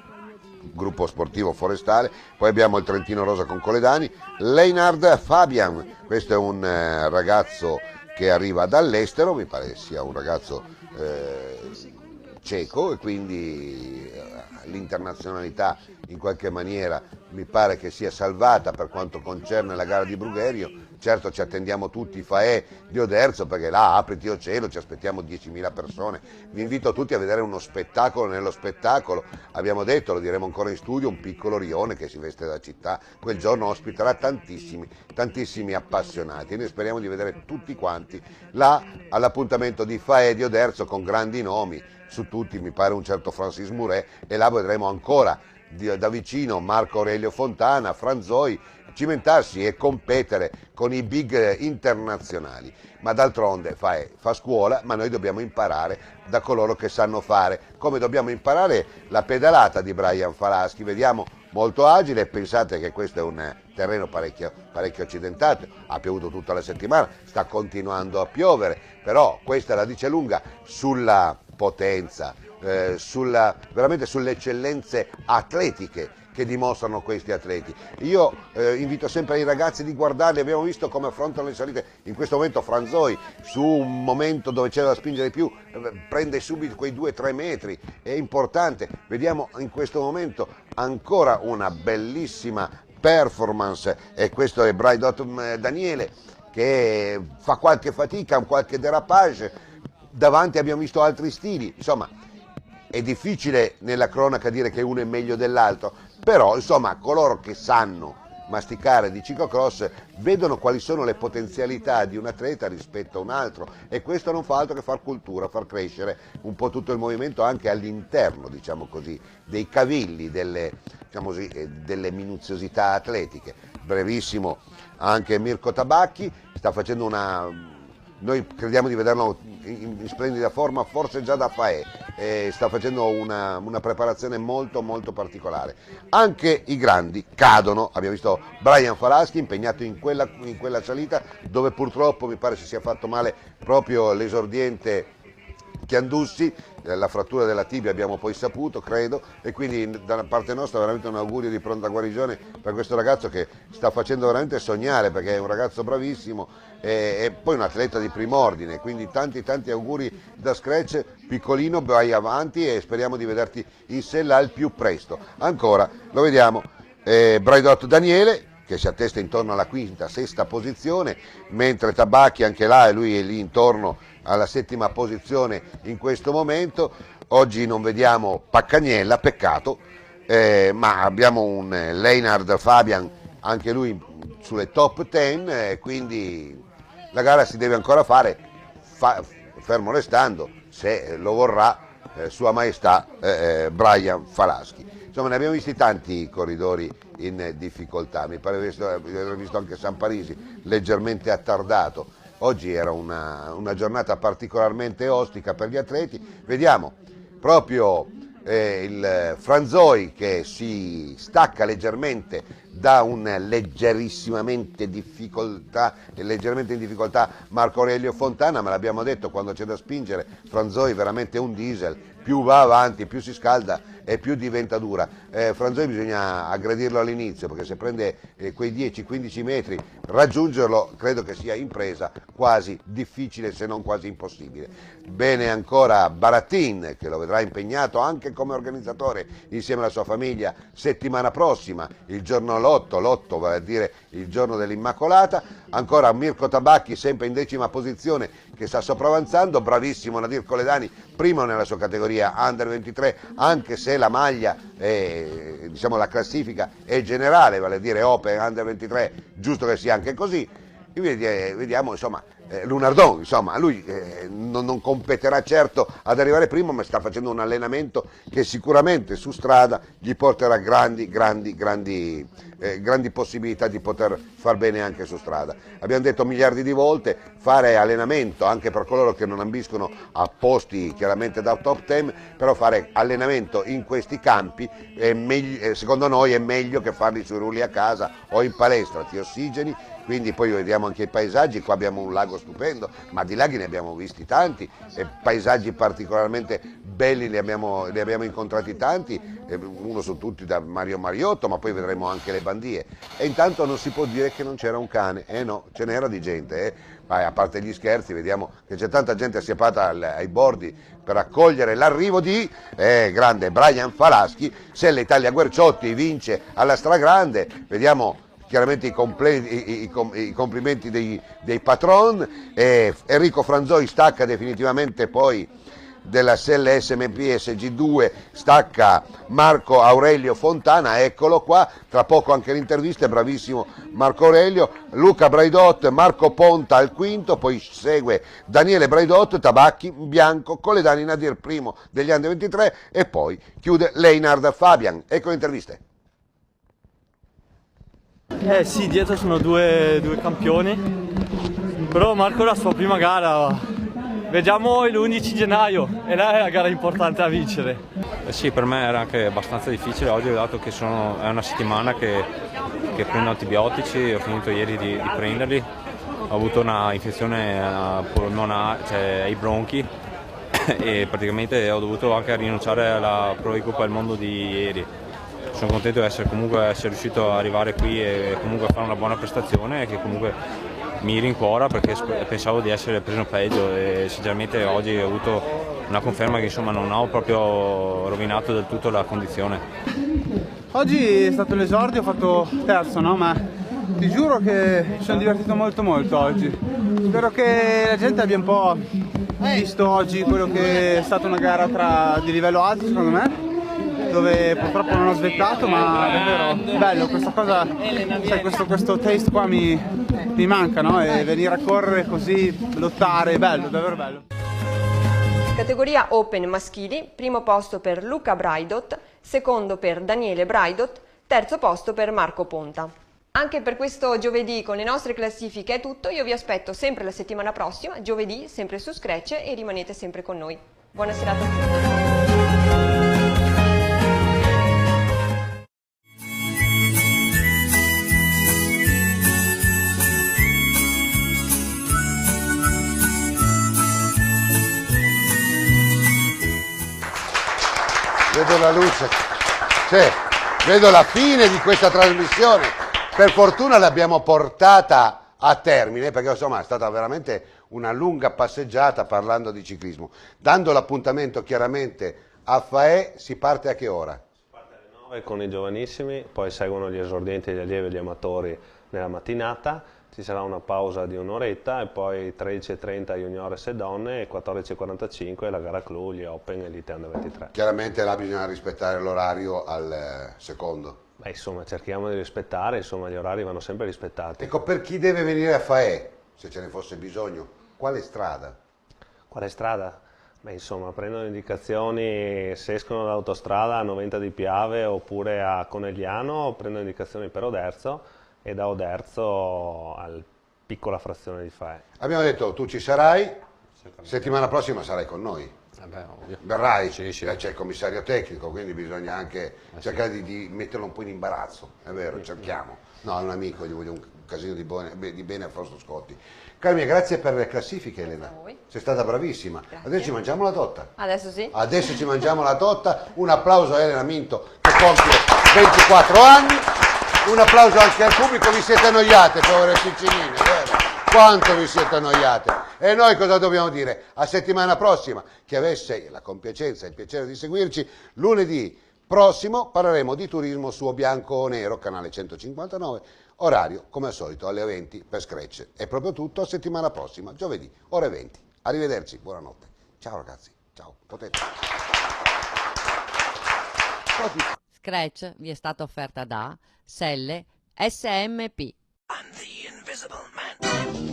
gruppo sportivo forestale. Poi abbiamo il Trentino Rosa con Coledani, Leinhard Fabian, questo è un ragazzo che arriva dall'estero, mi pare sia un ragazzo ceco e quindi l'internazionalità in qualche maniera mi pare che sia salvata per quanto concerne la gara di Brugherio. Certo ci attendiamo tutti i FAE di Oderzo perché là apriti o cielo, ci aspettiamo 10.000 persone. Vi invito tutti a vedere uno spettacolo nello spettacolo. Abbiamo detto, lo diremo ancora in studio, un piccolo rione che si veste da città. Quel giorno ospiterà tantissimi appassionati e noi speriamo di vedere tutti quanti là all'appuntamento di FAE di Oderzo con grandi nomi. Su tutti mi pare un certo Francis Mouret e là vedremo ancora da vicino Marco Aurelio Fontana, Franzoi, cimentarsi e competere con i big internazionali. Ma d'altronde fa scuola, ma noi dobbiamo imparare da coloro che sanno fare, come dobbiamo imparare la pedalata di Brian Falaschi. Vediamo molto agile, pensate che questo è un terreno parecchio accidentato, ha piovuto tutta la settimana, sta continuando a piovere, però questa la dice lunga sulla potenza, veramente sulle eccellenze atletiche che dimostrano questi atleti. Io invito sempre i ragazzi di guardarli, abbiamo visto come affrontano le salite. In questo momento Franzoi, su un momento dove c'è da spingere di più, prende subito quei 2-3 metri, è importante. Vediamo in questo momento ancora una bellissima performance, e questo è Braidot Daniele che fa qualche fatica, qualche derapage. Davanti abbiamo visto altri stili, insomma è difficile nella cronaca dire che uno è meglio dell'altro, però insomma coloro che sanno masticare di ciclocross vedono quali sono le potenzialità di un atleta rispetto a un altro, e questo non fa altro che far cultura, far crescere un po' tutto il movimento anche all'interno, diciamo così, dei cavilli, delle minuziosità atletiche. Brevissimo anche Mirko Tabacchi, sta facendo noi crediamo di vederlo in splendida forma, forse già da FAE, sta facendo una preparazione molto particolare. Anche i grandi cadono, abbiamo visto Brian Falaschi impegnato in quella salita dove purtroppo mi pare si sia fatto male proprio l'esordiente Chiandussi, la frattura della tibia abbiamo poi saputo, credo, e quindi da parte nostra veramente un augurio di pronta guarigione per questo ragazzo che sta facendo veramente sognare, perché è un ragazzo bravissimo e poi un atleta di prim'ordine, quindi tanti auguri da Scratch, piccolino, vai avanti e speriamo di vederti in sella al più presto. Ancora lo vediamo Braidot Daniele che si attesta intorno alla quinta, sesta posizione, mentre Tabacchi anche là, e lui è lì intorno alla settima posizione in questo momento. Oggi non vediamo Paccagnella, peccato, ma abbiamo un Leinhard Fabian, anche lui sulle top 10, quindi la gara si deve ancora fare, fermo restando, se lo vorrà Sua Maestà Brian Falaschi. insomma ne abbiamo visti tanti corridori in difficoltà, mi pare di aver visto anche San Parisi leggermente attardato. Oggi era una giornata particolarmente ostica per gli atleti, vediamo proprio il Franzoi che si stacca leggermente da un leggerissimamente in difficoltà Marco Aurelio Fontana, ma l'abbiamo detto, quando c'è da spingere Franzoi veramente un diesel, più va avanti, più si scalda e più diventa dura. Franzoi bisogna aggredirlo all'inizio, perché se prende quei 10-15 metri, raggiungerlo credo che sia impresa quasi difficile, se non quasi impossibile. Bene ancora Barattin, che lo vedrà impegnato anche come organizzatore insieme alla sua famiglia settimana prossima, il giorno l'8, vale a dire il giorno dell'Immacolata. Ancora Mirko Tabacchi, sempre in 10ª posizione, che sta sopravanzando, bravissimo Nadir Coledani, primo nella sua categoria Under 23, anche se la maglia, diciamo la classifica è generale, vale a dire Open Under 23, giusto che sia anche così. Vediamo insomma Lunardon, insomma lui non competerà certo ad arrivare primo, ma sta facendo un allenamento che sicuramente su strada gli porterà grandi possibilità di poter far bene anche su strada. Abbiamo detto miliardi di volte, fare allenamento anche per coloro che non ambiscono a posti chiaramente da top 10, però fare allenamento in questi campi secondo noi è meglio che farli sui rulli a casa o in palestra, ti ossigeni. Quindi poi vediamo anche i paesaggi, qua abbiamo un lago stupendo, ma di laghi ne abbiamo visti tanti, paesaggi particolarmente belli li abbiamo incontrati tanti, uno su tutti da Mario Mariotto, ma poi vedremo anche le bandie. E intanto non si può dire che non c'era un cane, no, ce n'era di gente, a parte gli scherzi, vediamo che c'è tanta gente assiepata ai bordi per accogliere l'arrivo di grande Brian Falaschi. Se l'Italia Guerciotti vince alla stragrande, vediamo chiaramente i complimenti dei patron. Enrico Franzoi stacca definitivamente poi della Selle SMP SG2, stacca Marco Aurelio Fontana, eccolo qua, tra poco anche l'intervista, è bravissimo Marco Aurelio. Luca Braidot, Marco Ponta al quinto, poi segue Daniele Braidot, Tabacchi, Bianco, Coledani, Nadir primo degli Under 23 e poi chiude Leinard Fabian. Ecco le interviste. Sì, dietro sono due campioni, però Marco è la sua prima gara, vediamo l'11 gennaio e là è la gara importante da vincere. Sì, per me era anche abbastanza difficile oggi, dato che è una settimana che prendo antibiotici, ho finito ieri di prenderli, ho avuto una infezione polmonare, cioè ai bronchi, e praticamente ho dovuto anche rinunciare alla Pro di Coppa del Mondo di ieri. Sono contento di essere riuscito ad arrivare qui e comunque a fare una buona prestazione, che comunque mi rincuora, perché pensavo di essere preso peggio e sinceramente oggi ho avuto una conferma che insomma non ho proprio rovinato del tutto la condizione. Oggi è stato l'esordio, ho fatto terzo, no? Ma ti giuro che mi sono divertito molto oggi. Spero che la gente abbia un po' visto oggi quello che è stata una gara di livello alto, secondo me, dove purtroppo non ho svettato, ma davvero bello questa cosa, sai, questo taste qua mi manca, no? E venire a correre così, lottare, è bello, davvero bello. Categoria Open maschili, primo posto per Luca Braidot, secondo per Daniele Braidot, terzo posto per Marco Ponta. Anche per questo giovedì con le nostre classifiche è tutto, io vi aspetto sempre la settimana prossima, giovedì, sempre su Scratch, e rimanete sempre con noi. Buona serata a tutti. Vedo la luce, vedo la fine di questa trasmissione. Per fortuna l'abbiamo portata a termine, perché insomma è stata veramente una lunga passeggiata parlando di ciclismo. Dando l'appuntamento chiaramente a Faè, si parte a che ora? Si parte alle 9 con i giovanissimi, poi seguono gli esordienti, gli allievi e gli amatori nella mattinata. Ci sarà una pausa di un'oretta e poi 13:30 juniores e donne e 14:45 la gara clou, gli Open e l'Ite Under 23. Chiaramente là bisogna rispettare l'orario al secondo. Beh, insomma, cerchiamo di rispettare, insomma, gli orari vanno sempre rispettati. Ecco, per chi deve venire a Faè, se ce ne fosse bisogno, quale strada? Quale strada? Beh, insomma, prendono indicazioni, se escono dall'autostrada a Noventa di Piave oppure a Conegliano, prendono indicazioni per Oderzo e da Oderzo al piccola frazione di Fae. Abbiamo detto, tu ci sarai, settimana prossima sarai con noi. Ovvio. Verrai? Sì. C'è il commissario tecnico, quindi bisogna anche cercare di metterlo un po' in imbarazzo, è vero, cerchiamo. No, è un amico, gli voglio un casino di bene a Fausto Scotti. Cari miei, grazie per le classifiche, Elena. Sei stata bravissima. Grazie. Adesso ci mangiamo la torta. Adesso sì. Adesso ci mangiamo la torta. Un applauso a Elena Minto che compie 24 anni. Un applauso anche al pubblico. Vi siete annoiate, povere piccinine, vero? Quanto vi siete annoiate. E noi cosa dobbiamo dire? A settimana prossima. Chi avesse la compiacenza e il piacere di seguirci, lunedì prossimo parleremo di turismo su O Bianco o Nero, canale 159, orario come al solito alle 20 per Scratch. È proprio tutto, a settimana prossima, giovedì, ore 20. Arrivederci, buonanotte. Ciao ragazzi, ciao, potete. Scratch vi è stata offerta da Selle SMP. I'm the Invisible Man.